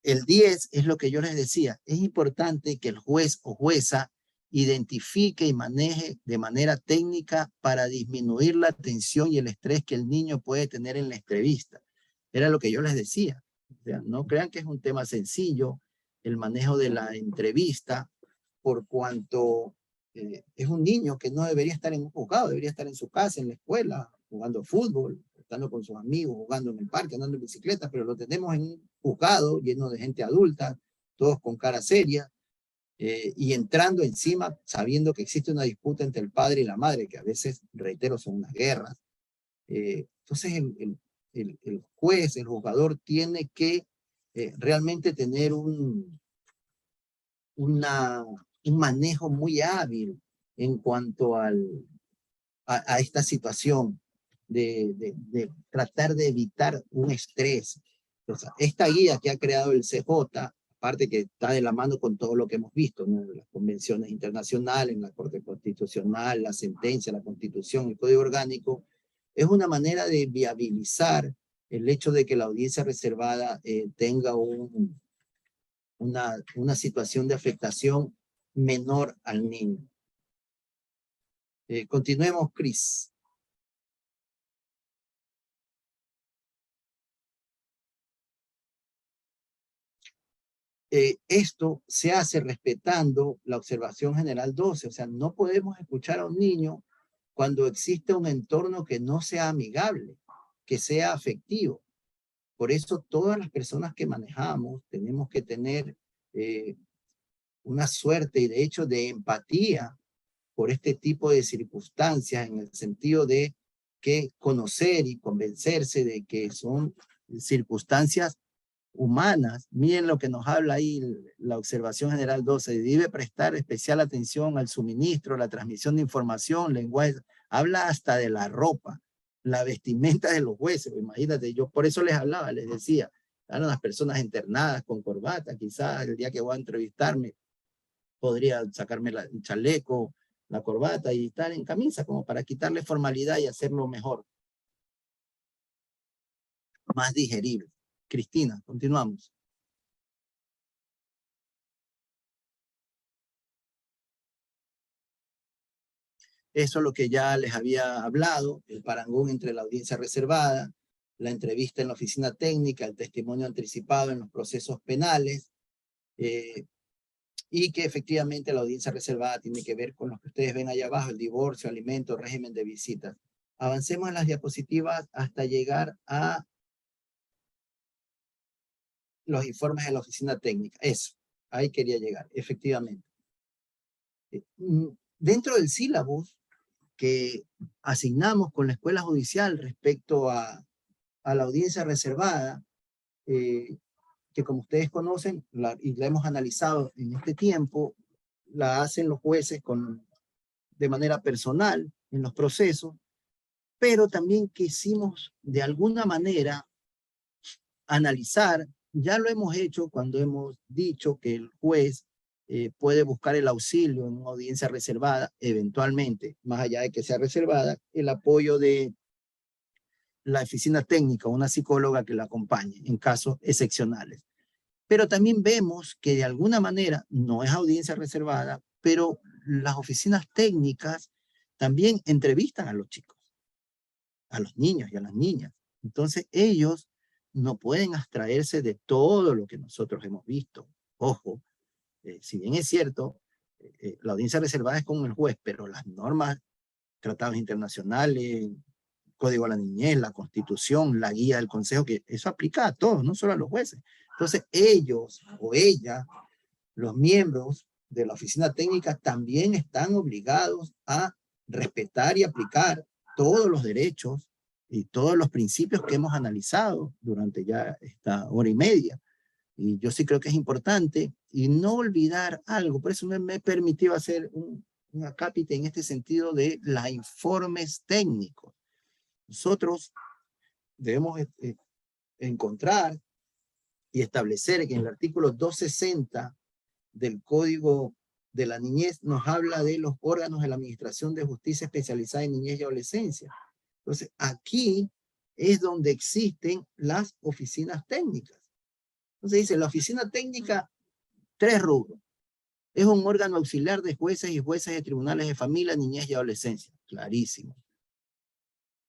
El 10 es lo que yo les decía, es importante que el juez o jueza identifique y maneje de manera técnica para disminuir la tensión y el estrés que el niño puede tener en la entrevista. Era lo que yo les decía. O sea, no crean que es un tema sencillo el manejo de la entrevista, por cuanto es un niño que no debería estar en un juzgado, debería estar en su casa, en la escuela, jugando fútbol, estando con sus amigos, jugando en el parque, andando en bicicleta, pero lo tenemos en un juzgado lleno de gente adulta, todos con cara seria, y entrando encima sabiendo que existe una disputa entre el padre y la madre, que a veces, reitero, son unas guerras. Entonces el juez, el juzgador tiene que realmente tener un manejo muy hábil en cuanto a esta situación de tratar de evitar un estrés. O sea, esta guía que ha creado el CJ, aparte que está de la mano con todo lo que hemos visto, ¿no? Las convenciones internacionales, la Corte Constitucional, la sentencia, la Constitución, el Código Orgánico, es una manera de viabilizar el hecho de que la audiencia reservada tenga una situación de afectación menor al niño. Continuemos, Cris. Esto se hace respetando la observación general 12, o sea, no podemos escuchar a un niño cuando existe un entorno que no sea amigable, que sea afectivo. Por eso todas las personas que manejamos tenemos que tener una suerte y de hecho de empatía por este tipo de circunstancias, en el sentido de que conocer y convencerse de que son circunstancias humanas. Miren lo que nos habla ahí la observación general 12, debe prestar especial atención al suministro, la transmisión de información, lenguaje, habla hasta de la ropa, la vestimenta de los jueces. Imagínate, yo por eso les hablaba, les decía, eran las personas internadas con corbata, quizás el día que voy a entrevistarme podría sacarme el chaleco, la corbata y estar en camisa, como para quitarle formalidad y hacerlo mejor, más digerible. Cristina, continuamos. Eso es lo que ya les había hablado, el parangón entre la audiencia reservada, la entrevista en la oficina técnica, el testimonio anticipado en los procesos penales, y que efectivamente la audiencia reservada tiene que ver con lo que ustedes ven allá abajo, el divorcio, alimentos, régimen de visitas. Avancemos en las diapositivas hasta llegar a los informes de la oficina técnica. Eso, ahí quería llegar, efectivamente. Dentro del sílabus que asignamos con la escuela judicial respecto a la audiencia reservada, que como ustedes conocen y la hemos analizado en este tiempo, la hacen los jueces de manera personal en los procesos, pero también quisimos de alguna manera analizar, ya lo hemos hecho cuando hemos dicho que el juez puede buscar el auxilio en una audiencia reservada, eventualmente, más allá de que sea reservada, el apoyo de la oficina técnica o una psicóloga que la acompañe en casos excepcionales. Pero también vemos que de alguna manera, no es audiencia reservada, pero las oficinas técnicas también entrevistan a los chicos, a los niños y a las niñas. Entonces ellos no pueden abstraerse de todo lo que nosotros hemos visto. Ojo, si bien es cierto, la audiencia reservada es con el juez, pero las normas, tratados internacionales, Código de la Niñez, la Constitución, la guía del Consejo, que eso aplica a todos, no solo a los jueces. Entonces ellos o ella, los miembros de la oficina técnica, también están obligados a respetar y aplicar todos los derechos y todos los principios que hemos analizado durante ya esta hora y media. Y yo sí creo que es importante y no olvidar algo. Por eso me he permitido hacer un acápite en este sentido de los informes técnicos. Nosotros debemos encontrar y establecer que en el artículo 260 del Código de la Niñez nos habla de los órganos de la Administración de Justicia especializada en niñez y adolescencia. Entonces, aquí es donde existen las oficinas técnicas. Entonces dice, la oficina técnica, 3 rubros. Es un órgano auxiliar de jueces y jueces de tribunales de familia, niñez y adolescencia. Clarísimo.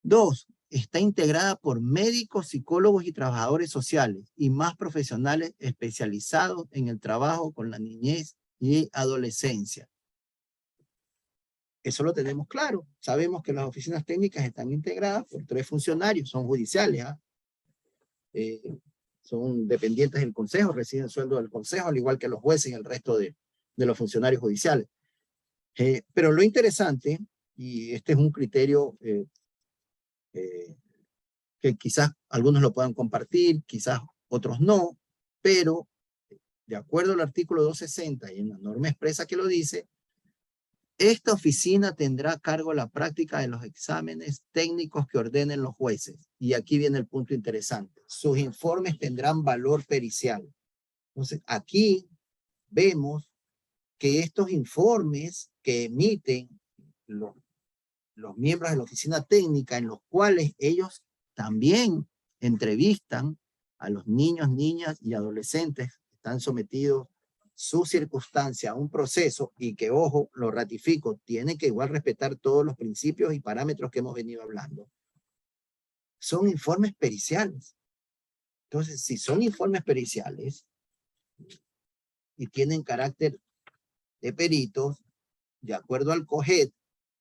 2, está integrada por médicos, psicólogos y trabajadores sociales y más profesionales especializados en el trabajo con la niñez y adolescencia. Eso lo tenemos claro. Sabemos que las oficinas técnicas están integradas por 3 funcionarios, son judiciales, son dependientes del consejo, reciben sueldo del consejo, al igual que los jueces y el resto de los funcionarios judiciales. Pero lo interesante, y este es un criterio que quizás algunos lo puedan compartir, quizás otros no, pero de acuerdo al artículo 260 y en la norma expresa que lo dice, Esta oficina tendrá a cargo la práctica de los exámenes técnicos que ordenen los jueces. Y aquí viene el punto interesante. Sus informes tendrán valor pericial. Entonces, aquí vemos que estos informes que emiten los miembros de la oficina técnica, en los cuales ellos también entrevistan a los niños, niñas y adolescentes que están sometidos su circunstancia a un proceso y que, ojo, lo ratifico, tiene que igual respetar todos los principios y parámetros que hemos venido hablando. Son informes periciales. Entonces, si son informes periciales y tienen carácter de peritos, de acuerdo al COGED,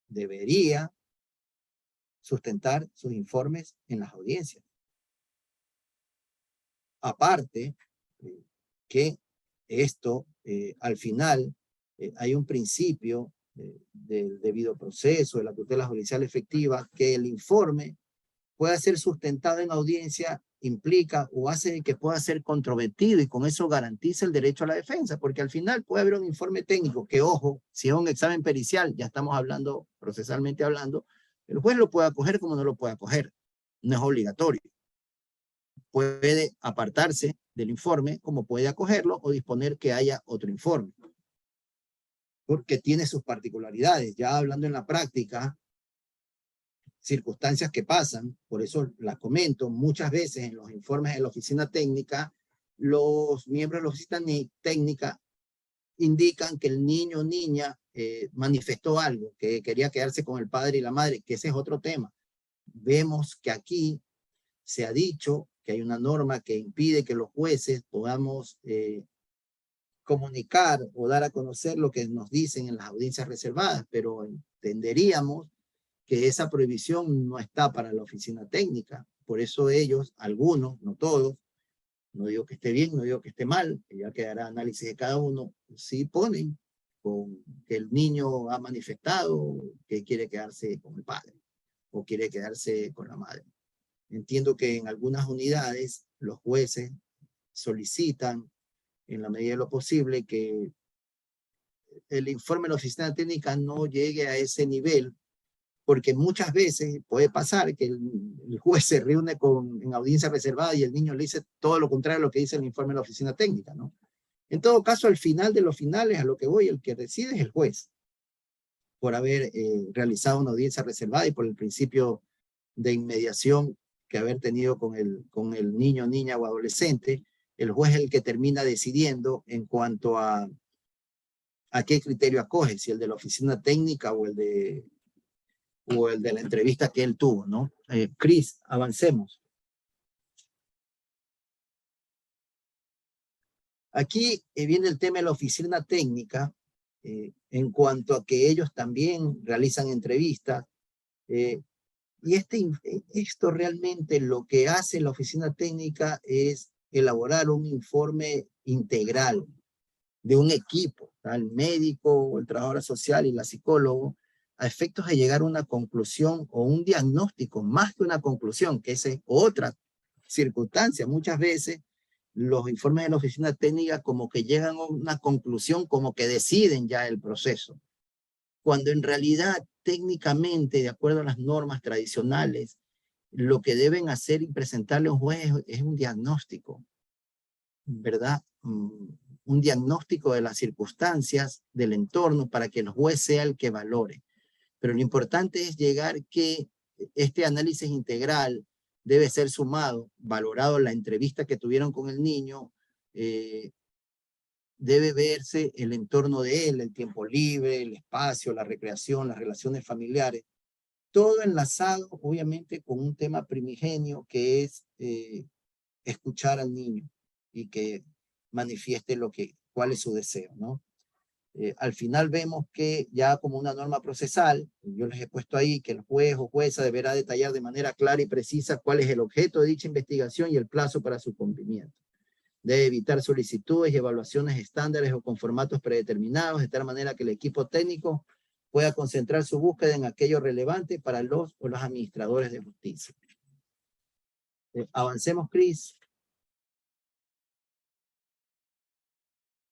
debería sustentar sus informes en las audiencias. Aparte, que esto, al final, hay un principio del debido proceso, de la tutela judicial efectiva, que el informe pueda ser sustentado en audiencia, implica o hace que pueda ser controvertido y con eso garantiza el derecho a la defensa, porque al final puede haber un informe técnico que, ojo, si es un examen pericial, ya estamos hablando, procesalmente hablando, el juez lo puede acoger como no lo puede acoger, no es obligatorio. Puede apartarse del informe como puede acogerlo o disponer que haya otro informe, porque tiene sus particularidades. Ya hablando en la práctica, circunstancias que pasan, por eso las comento, muchas veces en los informes de la oficina técnica, los miembros de la oficina técnica indican que el niño o niña manifestó algo, que quería quedarse con el padre y la madre, que ese es otro tema. Vemos que aquí se ha dicho que hay una norma que impide que los jueces podamos comunicar o dar a conocer lo que nos dicen en las audiencias reservadas, pero entenderíamos que esa prohibición no está para la oficina técnica. Por eso ellos, algunos, no todos, no digo que esté bien, no digo que esté mal, que ya quedará análisis de cada uno, sí ponen con que el niño ha manifestado que quiere quedarse con el padre o quiere quedarse con la madre. Entiendo que en algunas unidades los jueces solicitan en la medida de lo posible que el informe de la oficina técnica no llegue a ese nivel, porque muchas veces puede pasar que el juez se reúne en audiencia reservada y el niño le dice todo lo contrario a lo que dice el informe de la oficina técnica, ¿no? En todo caso, al final de los finales, a lo que voy, el que decide es el juez, por haber realizado una audiencia reservada y por el principio de inmediación que haber tenido con el niño, niña o adolescente. El juez es el que termina decidiendo en cuanto a qué criterio acoge, si el de la oficina técnica o el de la entrevista que él tuvo, ¿no? Cris, avancemos. Aquí viene el tema de la oficina técnica, en cuanto a que ellos también realizan entrevistas, y esto realmente lo que hace la oficina técnica es elaborar un informe integral de un equipo, el médico, el trabajador social y la psicólogo, a efectos de llegar a una conclusión o un diagnóstico, más que una conclusión, que es otra circunstancia. Muchas veces los informes de la oficina técnica como que llegan a una conclusión, como que deciden ya el proceso, cuando en realidad técnicamente, de acuerdo a las normas tradicionales, lo que deben hacer y presentarle a un juez es un diagnóstico, ¿verdad? Un diagnóstico de las circunstancias del entorno para que el juez sea el que valore. Pero lo importante es llegar que este análisis integral debe ser sumado, valorado la entrevista que tuvieron con el niño, debe verse el entorno de él, el tiempo libre, el espacio, la recreación, las relaciones familiares, todo enlazado obviamente con un tema primigenio que es escuchar al niño y que manifieste cuál es su deseo, ¿no? Al final vemos que ya como una norma procesal, yo les he puesto ahí que el juez o jueza deberá detallar de manera clara y precisa cuál es el objeto de dicha investigación y el plazo para su cumplimiento. Debe evitar solicitudes y evaluaciones estándares o con formatos predeterminados, de tal manera que el equipo técnico pueda concentrar su búsqueda en aquello relevante para los o los administradores de justicia. Avancemos, Cris.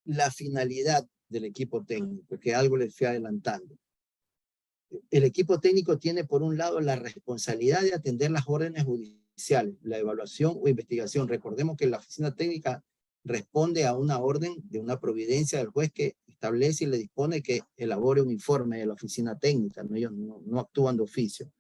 La finalidad del equipo técnico, que algo les fui adelantando. el equipo técnico tiene por un lado la responsabilidad de atender las órdenes judiciales, la evaluación o investigación. Recordemos que la oficina técnica responde a una orden de una providencia del juez que establece y le dispone que elabore un informe de la oficina técnica, ¿no? Ellos no actúan de oficio.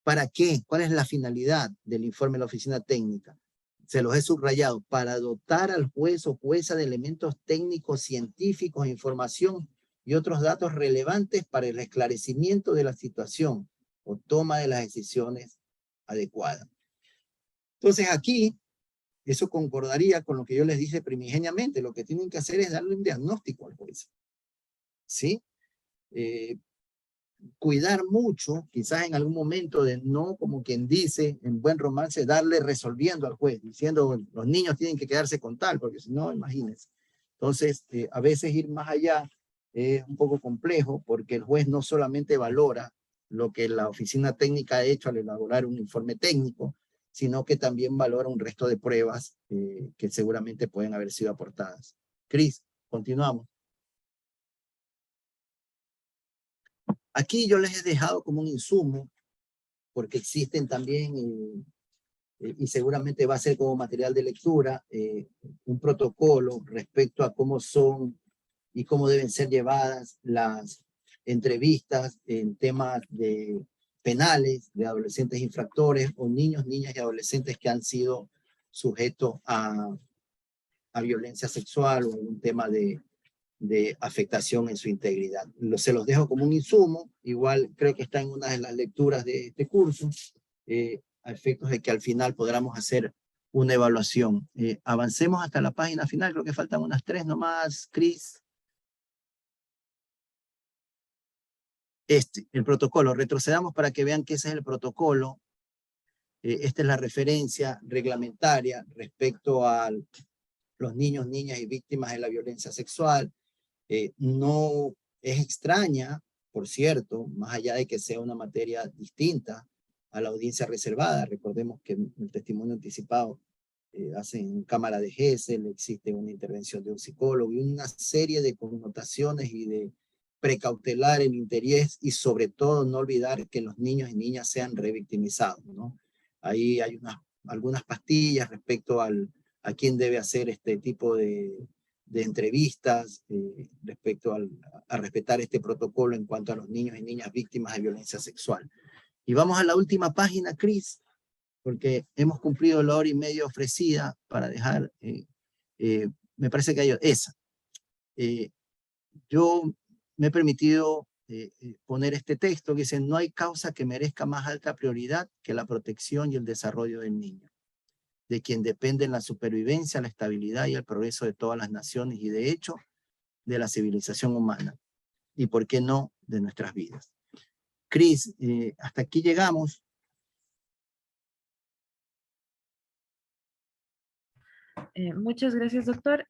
¿Para qué? ¿Cuál es la finalidad del informe de la oficina técnica? Se los he subrayado, para dotar al juez o jueza de elementos técnicos, científicos, información y otros datos relevantes para el esclarecimiento de la situación o toma de las decisiones adecuadas. Entonces aquí, eso concordaría con lo que yo les dije primigeniamente, lo que tienen que hacer es darle un diagnóstico al juez. ¿Sí? Cuidar mucho, quizás en algún momento de no, como quien dice, en buen romance, darle resolviendo al juez, diciendo los niños tienen que quedarse con tal, porque si no, imagínense. Entonces, a veces ir más allá es un poco complejo, porque el juez no solamente valora lo que la oficina técnica ha hecho al elaborar un informe técnico, sino que también valora un resto de pruebas que seguramente pueden haber sido aportadas. Cris, continuamos. Aquí yo les he dejado como un insumo, porque existen también, y seguramente va a ser como material de lectura, un protocolo respecto a cómo son y cómo deben ser llevadas las entrevistas en temas de penales, de adolescentes infractores o niños, niñas y adolescentes que han sido sujetos a violencia sexual o algún tema de afectación en su integridad. Se los dejo como un insumo, igual creo que está en una de las lecturas de este curso, a efectos de que al final podamos hacer una evaluación. Avancemos hasta la página final, creo que faltan unas 3 nomás, Cris. El protocolo, retrocedamos para que vean que ese es el protocolo. Esta es la referencia reglamentaria respecto a los niños, niñas y víctimas de la violencia sexual. No es extraña, por cierto, más allá de que sea una materia distinta a la audiencia reservada. Recordemos que el testimonio anticipado hace en cámara de Gesell, existe una intervención de un psicólogo y una serie de connotaciones y de precautelar el interés y sobre todo no olvidar que los niños y niñas sean revictimizados, ¿no? Ahí hay algunas pastillas respecto a quién debe hacer este tipo de entrevistas respecto a respetar este protocolo en cuanto a los niños y niñas víctimas de violencia sexual. Y vamos a la última página, Cris, porque hemos cumplido la hora y media ofrecida para dejar, me parece que hay esa. Yo me he permitido poner este texto que dice: no hay causa que merezca más alta prioridad que la protección y el desarrollo del niño, de quien dependen la supervivencia, la estabilidad y el progreso de todas las naciones y de hecho de la civilización humana y por qué no de nuestras vidas. Cris, hasta aquí llegamos. Muchas gracias, doctor.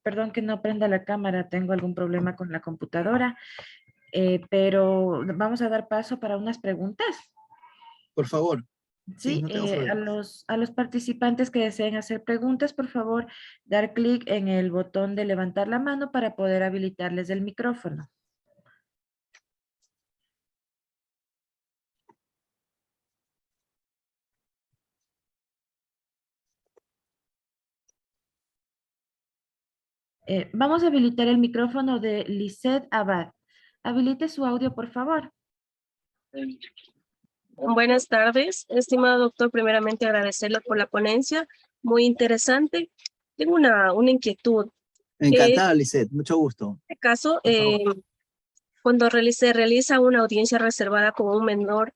Perdón que no prenda la cámara, tengo algún problema con la computadora, pero vamos a dar paso para unas preguntas. Por favor. Sí, Sí, no tengo problema. a los participantes que deseen hacer preguntas, por favor, dar clic en el botón de levantar la mano para poder habilitarles el micrófono. Vamos a habilitar el micrófono de Lisette Abad. Habilite su audio, por favor. Buenas tardes, estimado doctor. Primeramente agradecerle por la ponencia, muy interesante. Tengo una inquietud. Encantada, Lisette, mucho gusto. En este caso, cuando se realiza una audiencia reservada con un menor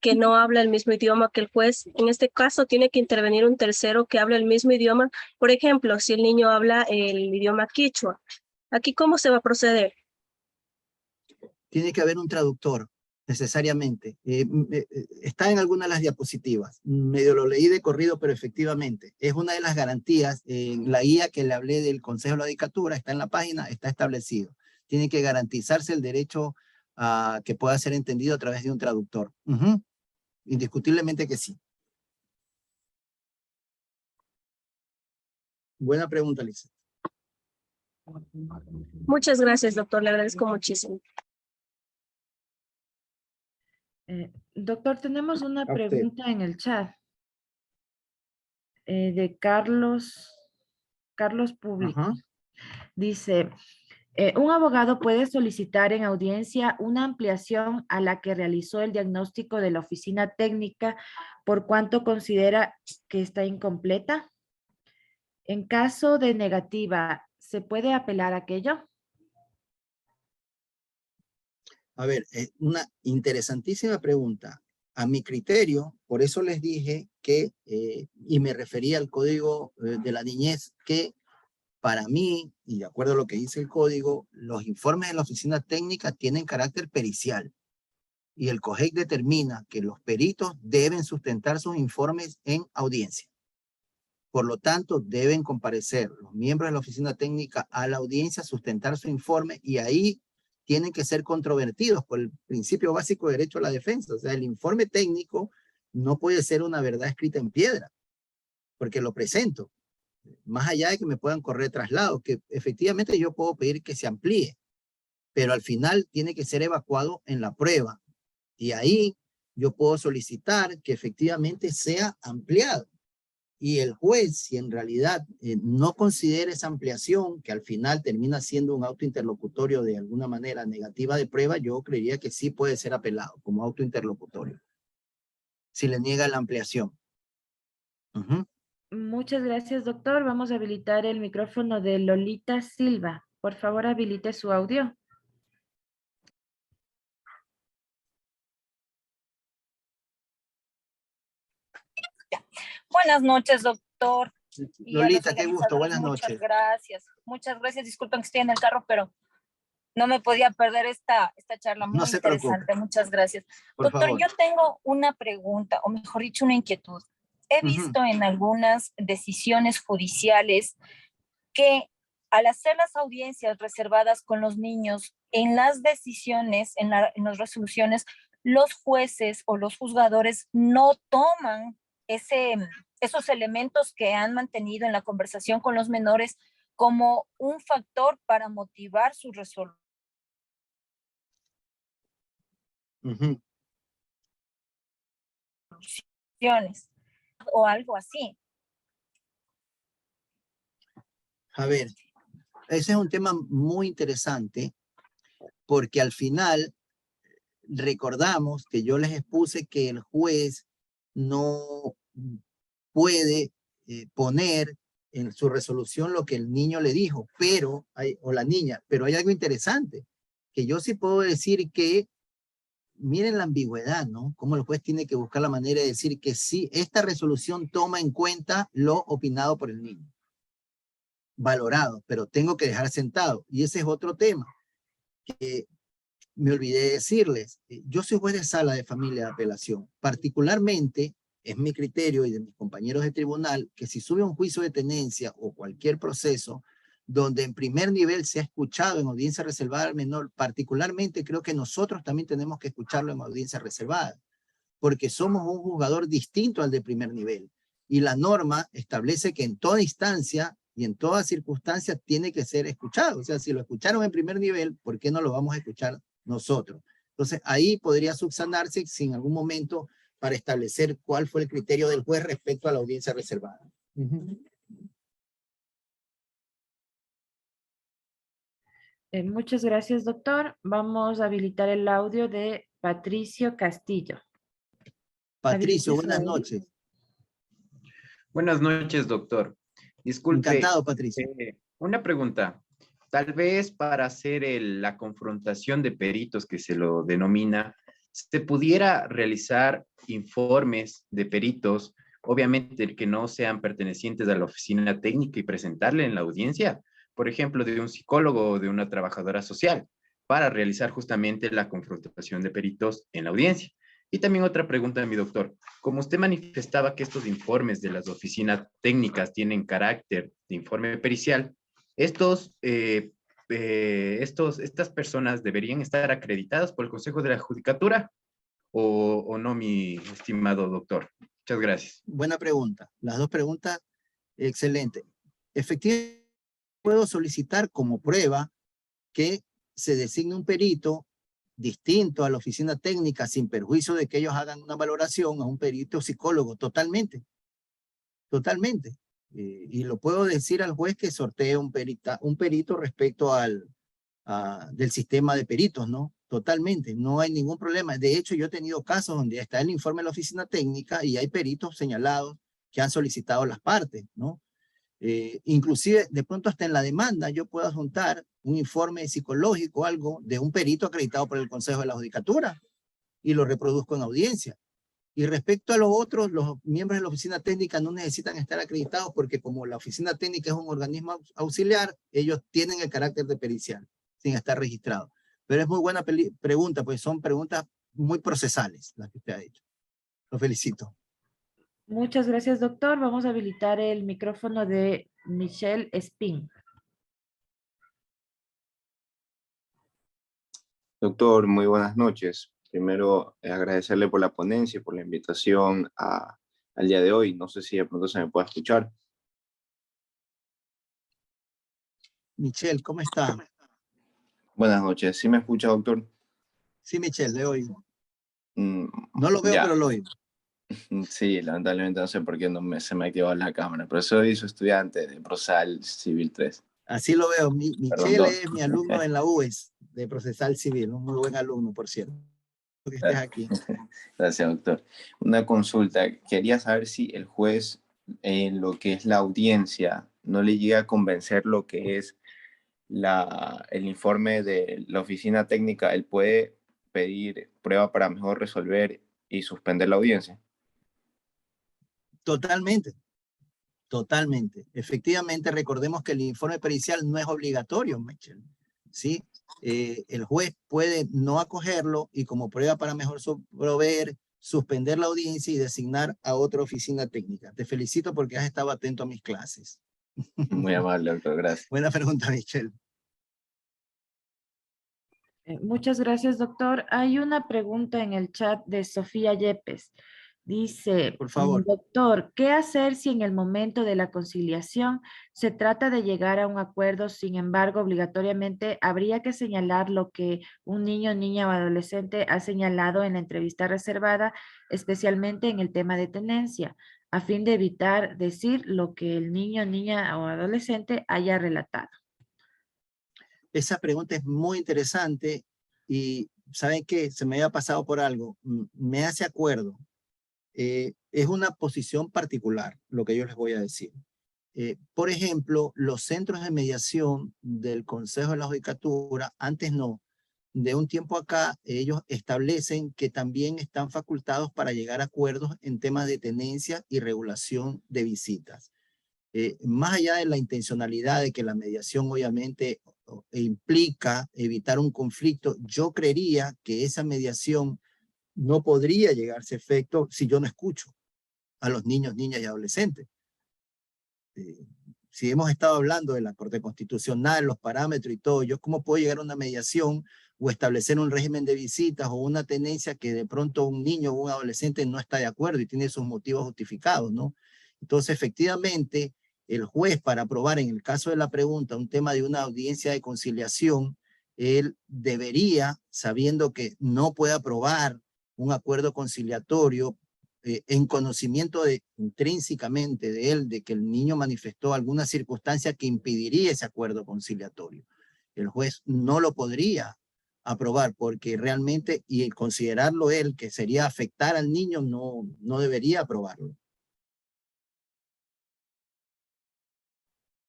que no habla el mismo idioma que el juez, en este caso tiene que intervenir un tercero que habla el mismo idioma. Por ejemplo, si el niño habla el idioma quichua, ¿aquí cómo se va a proceder? Tiene que haber un traductor, necesariamente. Está en alguna de las diapositivas. Medio lo leí de corrido, pero efectivamente es una de las garantías. En la guía que le hablé del Consejo de la Judicatura, está en la página, está establecido. Tiene que garantizarse el derecho a que pueda ser entendido a través de un traductor. Indiscutiblemente que sí. Buena pregunta, Lisa. Muchas gracias, doctor. Le agradezco muchísimo. Doctor, tenemos una A usted. pregunta en el chat de Carlos Público. Ajá. Dice, un abogado puede solicitar en audiencia una ampliación a la que realizó el diagnóstico de la oficina técnica por cuanto considera que está incompleta. En caso de negativa, ¿se puede apelar a aquello? A ver, una interesantísima pregunta. A mi criterio, por eso les dije que, y me refería al código de la niñez, que para mí, y de acuerdo a lo que dice el código, los informes de la oficina técnica tienen carácter pericial. Y el COGEC determina que los peritos deben sustentar sus informes en audiencia. Por lo tanto, deben comparecer los miembros de la oficina técnica a la audiencia, sustentar su informe y ahí tienen que ser controvertidos por el principio básico de derecho a la defensa. O sea, el informe técnico no puede ser una verdad escrita en piedra, porque lo presento. Más allá de que me puedan correr traslado, que efectivamente yo puedo pedir que se amplíe, pero al final tiene que ser evacuado en la prueba. Y ahí yo puedo solicitar que efectivamente sea ampliado. Y el juez, si en realidad no considera esa ampliación, que al final termina siendo un auto interlocutorio de alguna manera negativa de prueba, yo creería que sí puede ser apelado como auto interlocutorio, si le niega la ampliación. Muchas gracias, doctor. Vamos a habilitar el micrófono de Lolita Silva. Por favor, habilite su audio. Buenas noches, doctor. Y a los Lolita, qué gusto, organizadores, buenas noches. muchas gracias. Muchas gracias. Disculpen que estoy en el carro, pero no me podía perder esta charla muy No se interesante. preocupe. Muchas gracias. Por Doctor, favor. yo tengo una pregunta, o mejor dicho, una inquietud. He visto en algunas decisiones judiciales que al hacer las audiencias reservadas con los niños, en las decisiones, en las resoluciones, los jueces o los juzgadores no toman esos elementos que han mantenido en la conversación con los menores como un factor para motivar su resolución. O algo así. A ver, ese es un tema muy interesante porque al final recordamos que yo les expuse que el juez no puede poner en su resolución lo que el niño le dijo, pero o la niña, pero hay algo interesante, que yo sí puedo decir que, miren la ambigüedad, ¿no? Cómo el juez tiene que buscar la manera de decir que sí, esta resolución toma en cuenta lo opinado por el niño, valorado, pero tengo que dejar sentado. Y ese es otro tema que me olvidé de decirles. Yo soy juez de sala de familia de apelación. Particularmente, es mi criterio y de mis compañeros de tribunal, que si sube un juicio de tenencia o cualquier proceso donde en primer nivel se ha escuchado en audiencia reservada al menor, particularmente creo que nosotros también tenemos que escucharlo en audiencia reservada, porque somos un juzgador distinto al de primer nivel. Y la norma establece que en toda instancia y en toda circunstancia tiene que ser escuchado. O sea, si lo escucharon en primer nivel, ¿por qué no lo vamos a escuchar nosotros? Entonces, ahí podría subsanarse si en algún momento para establecer cuál fue el criterio del juez respecto a la audiencia reservada. Muchas gracias, doctor. Vamos a habilitar el audio de Patricio Castillo. Patricio, Habilite su buenas audio. noches. Buenas noches, doctor. Disculpe. Encantado, Patricio. Una pregunta. Tal vez para hacer la confrontación de peritos, que se lo denomina, se pudiera realizar informes de peritos, obviamente que no sean pertenecientes a la oficina técnica y presentarle en la audiencia, por ejemplo, de un psicólogo o de una trabajadora social, para realizar justamente la confrontación de peritos en la audiencia. Y también otra pregunta, mi doctor. Como usted manifestaba que estos informes de las oficinas técnicas tienen carácter de informe pericial, estas personas deberían estar acreditadas por el Consejo de la Judicatura o no, mi estimado doctor. Muchas gracias. Buena pregunta. Las dos preguntas, excelente. Efectivamente, puedo solicitar como prueba que se designe un perito distinto a la oficina técnica, sin perjuicio de que ellos hagan una valoración, a un perito psicólogo, totalmente. Totalmente. Y lo puedo decir al juez que sortee un perito respecto del sistema de peritos, ¿no? Totalmente, no hay ningún problema. De hecho, yo he tenido casos donde está el informe de la oficina técnica y hay peritos señalados que han solicitado las partes, ¿no? Inclusive, de pronto hasta en la demanda yo puedo adjuntar un informe psicológico, algo de un perito acreditado por el Consejo de la Judicatura y lo reproduzco en audiencia. Y respecto a los otros, los miembros de la oficina técnica no necesitan estar acreditados porque como la oficina técnica es un organismo auxiliar, ellos tienen el carácter de pericial, sin estar registrados. Pero es muy buena pregunta, pues son preguntas muy procesales las que usted ha hecho. Lo felicito. Muchas gracias, doctor. Vamos a habilitar el micrófono de Michelle Spin. Doctor, muy buenas noches. Primero, agradecerle por la ponencia y por la invitación al día de hoy. No sé si de pronto se me puede escuchar. Michelle, ¿cómo está? Buenas noches. ¿Sí me escucha, doctor? Sí, Michelle, le oigo. No lo veo, Ya. pero lo oigo. Sí, lamentablemente no sé por qué se me ha activado la cámara, pero soy su estudiante de Procesal Civil 3. Así lo veo. Perdón, Michelle dos. es mi alumno en la UES de Procesal Civil, un muy buen alumno, por cierto. Que estés aquí. Gracias, doctor. Una consulta. Quería saber si el juez, en lo que es la audiencia, no le llega a convencer lo que es el informe de la oficina técnica. Él puede pedir prueba para mejor resolver y suspender la audiencia. Totalmente. Totalmente. Efectivamente, recordemos que el informe pericial no es obligatorio, Michelle. ¿Sí? El juez puede no acogerlo y como prueba para mejor proveer, suspender la audiencia y designar a otra oficina técnica. Te felicito porque has estado atento a mis clases. Muy amable, doctor. Gracias. Buena pregunta, Michelle. Muchas gracias, doctor. Hay una pregunta en el chat de Sofía Yepes. Dice, Por favor. doctor, ¿qué hacer si en el momento de la conciliación se trata de llegar a un acuerdo? Sin embargo, obligatoriamente habría que señalar lo que un niño, niña o adolescente ha señalado en la entrevista reservada, especialmente en el tema de tenencia, a fin de evitar decir lo que el niño, niña o adolescente haya relatado. Esa pregunta es muy interesante y ¿saben qué? Se me había pasado por algo. Me hace acuerdo. Es una posición particular lo que yo les voy a decir. Por ejemplo, los centros de mediación del Consejo de la Judicatura, antes no, de un tiempo acá, ellos establecen que también están facultados para llegar a acuerdos en temas de tenencia y regulación de visitas. Más allá de la intencionalidad de que la mediación obviamente implica evitar un conflicto, yo creería que esa mediación no podría llegarse a efecto si yo no escucho a los niños, niñas y adolescentes. Si hemos estado hablando de la Corte Constitucional, los parámetros y todo, yo cómo puedo llegar a una mediación o establecer un régimen de visitas o una tenencia que de pronto un niño o un adolescente no está de acuerdo y tiene sus motivos justificados, ¿no? Entonces, efectivamente, el juez para aprobar en el caso de la pregunta un tema de una audiencia de conciliación, él debería, sabiendo que no puede aprobar un acuerdo conciliatorio en conocimiento intrínsecamente de él, de que el niño manifestó alguna circunstancia que impediría ese acuerdo conciliatorio. El juez no lo podría aprobar porque realmente, y considerarlo él que sería afectar al niño, no debería aprobarlo.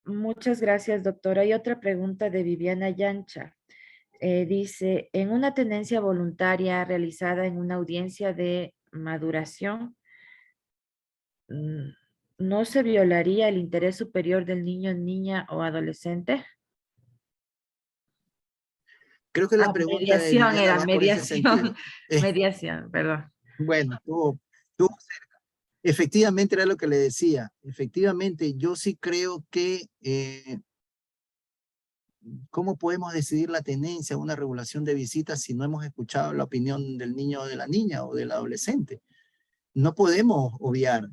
Muchas gracias, doctora. Hay otra pregunta de Viviana Yancha. Dice, en una tenencia voluntaria realizada en una audiencia de maduración, ¿no se violaría el interés superior del niño, niña o adolescente? Creo que la pregunta de Mediación Viviana era, va por ese sentido. mediación, perdón. Bueno, estuvo cerca. Efectivamente era lo que le decía. Efectivamente, yo sí creo que ¿cómo podemos decidir la tenencia, una regulación de visitas si no hemos escuchado la opinión del niño o de la niña o del adolescente? No podemos obviar.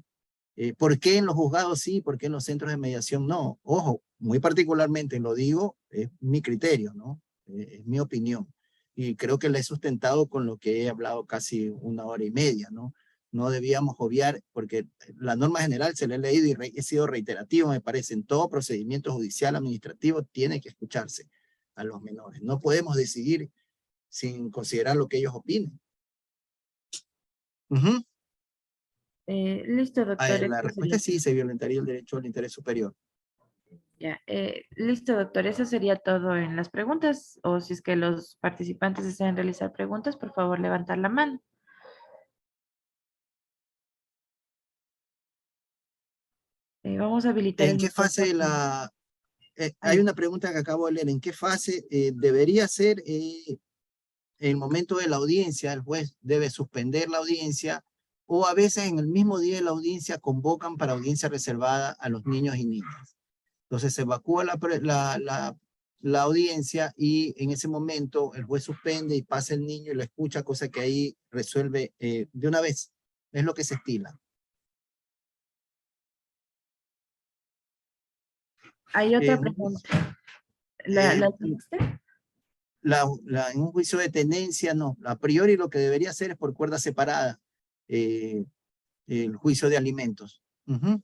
¿Por qué en los juzgados sí? ¿Por qué en los centros de mediación no? Ojo, muy particularmente lo digo, es mi criterio, ¿no? Es mi opinión. Y creo que la he sustentado con lo que he hablado casi 1 hora y media, ¿no? No debíamos obviar, porque la norma general se la he leído y he sido reiterativo, me parece. En todo procedimiento judicial administrativo tiene que escucharse a los menores. No podemos decidir sin considerar lo que ellos opinen. Ujú. Listo, doctor. La Eso respuesta sería. es sí, se violentaría el derecho al interés superior. Ya, listo, doctor. Eso sería todo en las preguntas. O si es que los participantes desean realizar preguntas, por favor, levantar la mano. Vamos a habilitar ¿En el qué fase micrófono. hay una pregunta que acabo de leer, ¿en qué fase debería ser el momento de la audiencia? El juez debe suspender la audiencia, o a veces en el mismo día de la audiencia convocan para audiencia reservada a los niños y niñas. Entonces se evacúa la audiencia y en ese momento el juez suspende y pasa el niño y lo escucha, cosa que ahí resuelve de una vez. Es lo que se estila. Hay otra Eh, pregunta. eh, ¿La tiene usted? en un juicio de tenencia, no. A priori lo que debería hacer es por cuerda separada el juicio de alimentos. Ujú.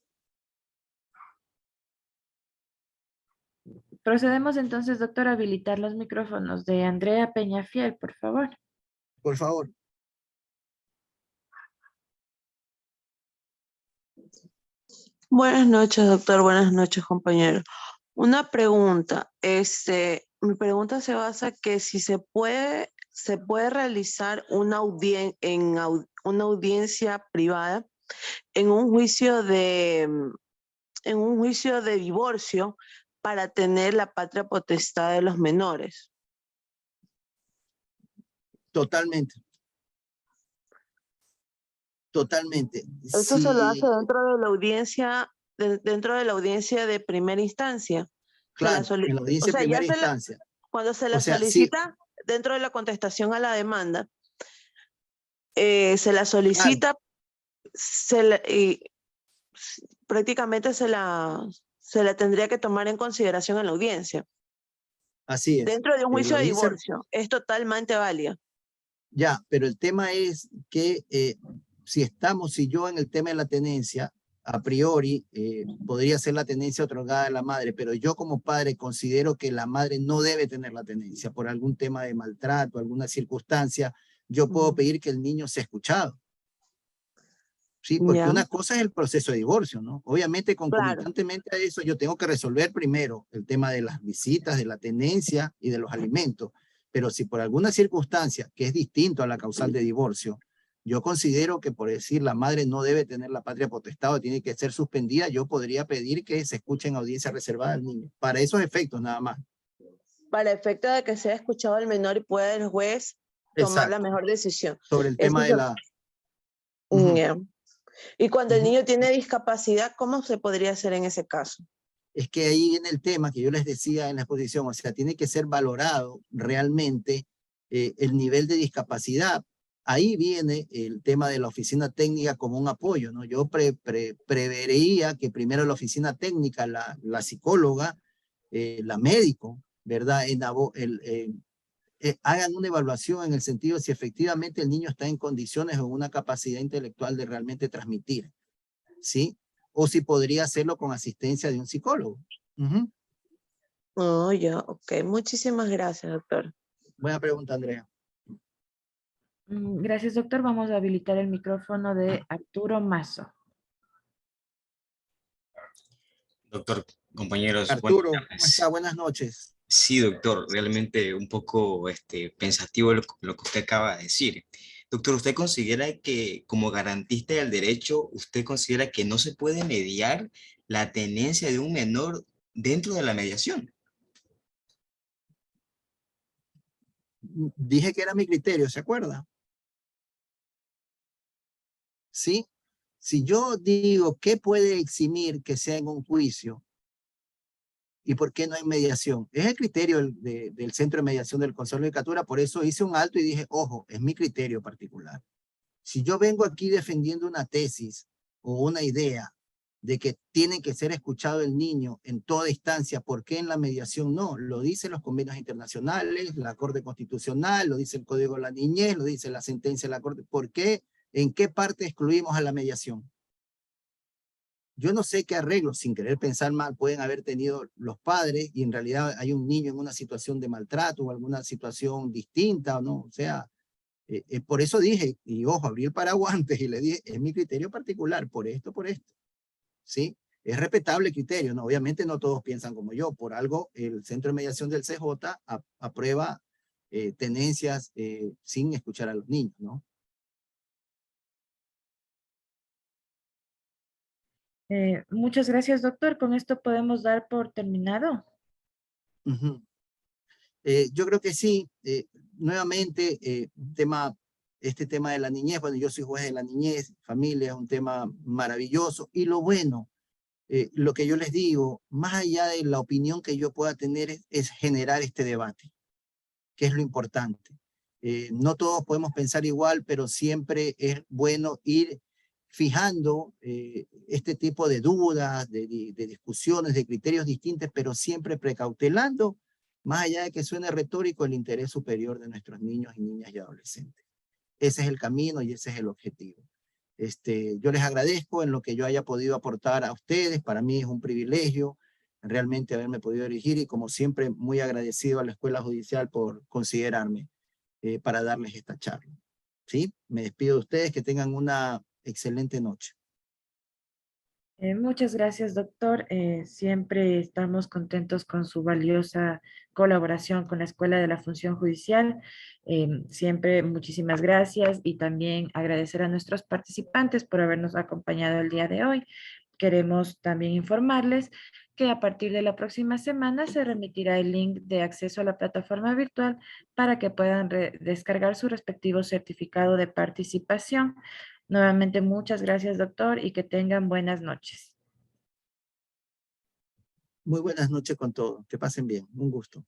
Procedemos entonces, doctor, a habilitar los micrófonos de Andrea Peñafiel, por favor. Por favor. Buenas noches, doctor. Buenas noches, compañero. Una pregunta. Mi pregunta se basa que si se puede realizar una audiencia privada en un juicio de divorcio para tener la patria potestad de los menores. Totalmente. Totalmente. Esto se lo hace Sí, dentro de la audiencia de primera instancia. claro, en la O audiencia de sea, primera instancia. cuando se O la sea, sí, solicita dentro de la contestación a la demanda, se la claro, solicita, y prácticamente se la tendría que tomar en consideración en la audiencia. así es. Dentro de un En la juicio de audiencia, divorcio, es totalmente válida. ya, pero el tema es que si yo en el tema de la tenencia, a priori, podría ser la tenencia otorgada a la madre, pero yo como padre considero que la madre no debe tener la tenencia por algún tema de maltrato, alguna circunstancia, yo puedo pedir que el niño sea escuchado. Sí, porque Ya, una cosa es el proceso de divorcio, ¿no? Obviamente, claro. concomitantemente a eso, yo tengo que resolver primero el tema de las visitas, de la tenencia y de los alimentos. Pero si por alguna circunstancia, que es distinto a la causal de divorcio, yo considero que, por decir, la madre no debe tener la patria potestad o tiene que ser suspendida, yo podría pedir que se escuche en audiencia reservada al niño. Para esos efectos, nada más. Para efecto de que sea escuchado el menor y pueda el juez tomar la Exacto. mejor decisión. Sobre el Eso tema de se- la... Ujú, Ya. Y cuando el ujú. niño tiene discapacidad, ¿cómo se podría hacer en ese caso? Es que ahí viene el tema que yo les decía en la exposición, o sea, tiene que ser valorado realmente el nivel de discapacidad. Ahí viene el tema de la oficina técnica como un apoyo, ¿no? Yo prevería que primero la oficina técnica, la psicóloga, la médico, ¿verdad? Hagan una evaluación en el sentido de si efectivamente el niño está en condiciones o una capacidad intelectual de realmente transmitir, ¿sí? O si podría hacerlo con asistencia de un psicólogo. Ujú. Oh, ya, ok. Muchísimas gracias, doctor. Buena pregunta, Andrea. Gracias, doctor. Vamos a habilitar el micrófono de Arturo Mazo. Doctor, compañeros, buenas Arturo, ¿cómo está? tardes. Buenas noches. Sí, doctor, realmente un poco pensativo lo que usted acaba de decir. Doctor, ¿usted considera que como garantista del derecho, usted considera que no se puede mediar la tenencia de un menor dentro de la mediación? Dije que era mi criterio, ¿se acuerda? ¿Sí? Si yo digo qué puede eximir que sea en un juicio y por qué no hay mediación, es el criterio del Centro de Mediación del Consejo de Judicatura, por eso hice un alto y dije, ojo, es mi criterio particular. Si yo vengo aquí defendiendo una tesis o una idea de que tiene que ser escuchado el niño en toda instancia. ¿Por qué en la mediación no? Lo dicen los convenios internacionales, la Corte Constitucional, lo dice el Código de la Niñez, lo dice la sentencia de la Corte. ¿Por qué? ¿En qué parte excluimos a la mediación? Yo no sé qué arreglos, sin querer pensar mal, pueden haber tenido los padres y en realidad hay un niño en una situación de maltrato o alguna situación distinta, ¿no? O sea, por eso dije, y ojo, abrí el paraguas antes y le dije, es mi criterio particular, por esto, ¿sí? Es respetable criterio, ¿no? Obviamente no todos piensan como yo, por algo el Centro de Mediación del CJ aprueba tenencias sin escuchar a los niños, ¿no? Muchas gracias, doctor. Con esto podemos dar por terminado. Ujú. Yo creo que sí. Nuevamente, este tema de la niñez, bueno, yo soy juez de la niñez, familia, es un tema maravilloso. Y lo bueno, lo que yo les digo, más allá de la opinión que yo pueda tener, es generar este debate, que es lo importante. No todos podemos pensar igual, pero siempre es bueno ir fijando este tipo de dudas, de discusiones, de criterios distintos, pero siempre precautelando, más allá de que suene retórico, el interés superior de nuestros niños y niñas y adolescentes. Ese es el camino y ese es el objetivo. Yo les agradezco en lo que yo haya podido aportar a ustedes. Para mí es un privilegio realmente haberme podido dirigir y como siempre muy agradecido a la Escuela Judicial por considerarme para darles esta charla. ¿Sí? Me despido de ustedes, que tengan una excelente noche. Muchas gracias, doctor. Siempre estamos contentos con su valiosa colaboración con la Escuela de la Función Judicial. Siempre muchísimas gracias y también agradecer a nuestros participantes por habernos acompañado el día de hoy. Queremos también informarles que a partir de la próxima semana se remitirá el link de acceso a la plataforma virtual para que puedan descargar su respectivo certificado de participación. Nuevamente, muchas gracias, doctor, y que tengan buenas noches. Muy buenas noches con todos. Que pasen bien. Un gusto.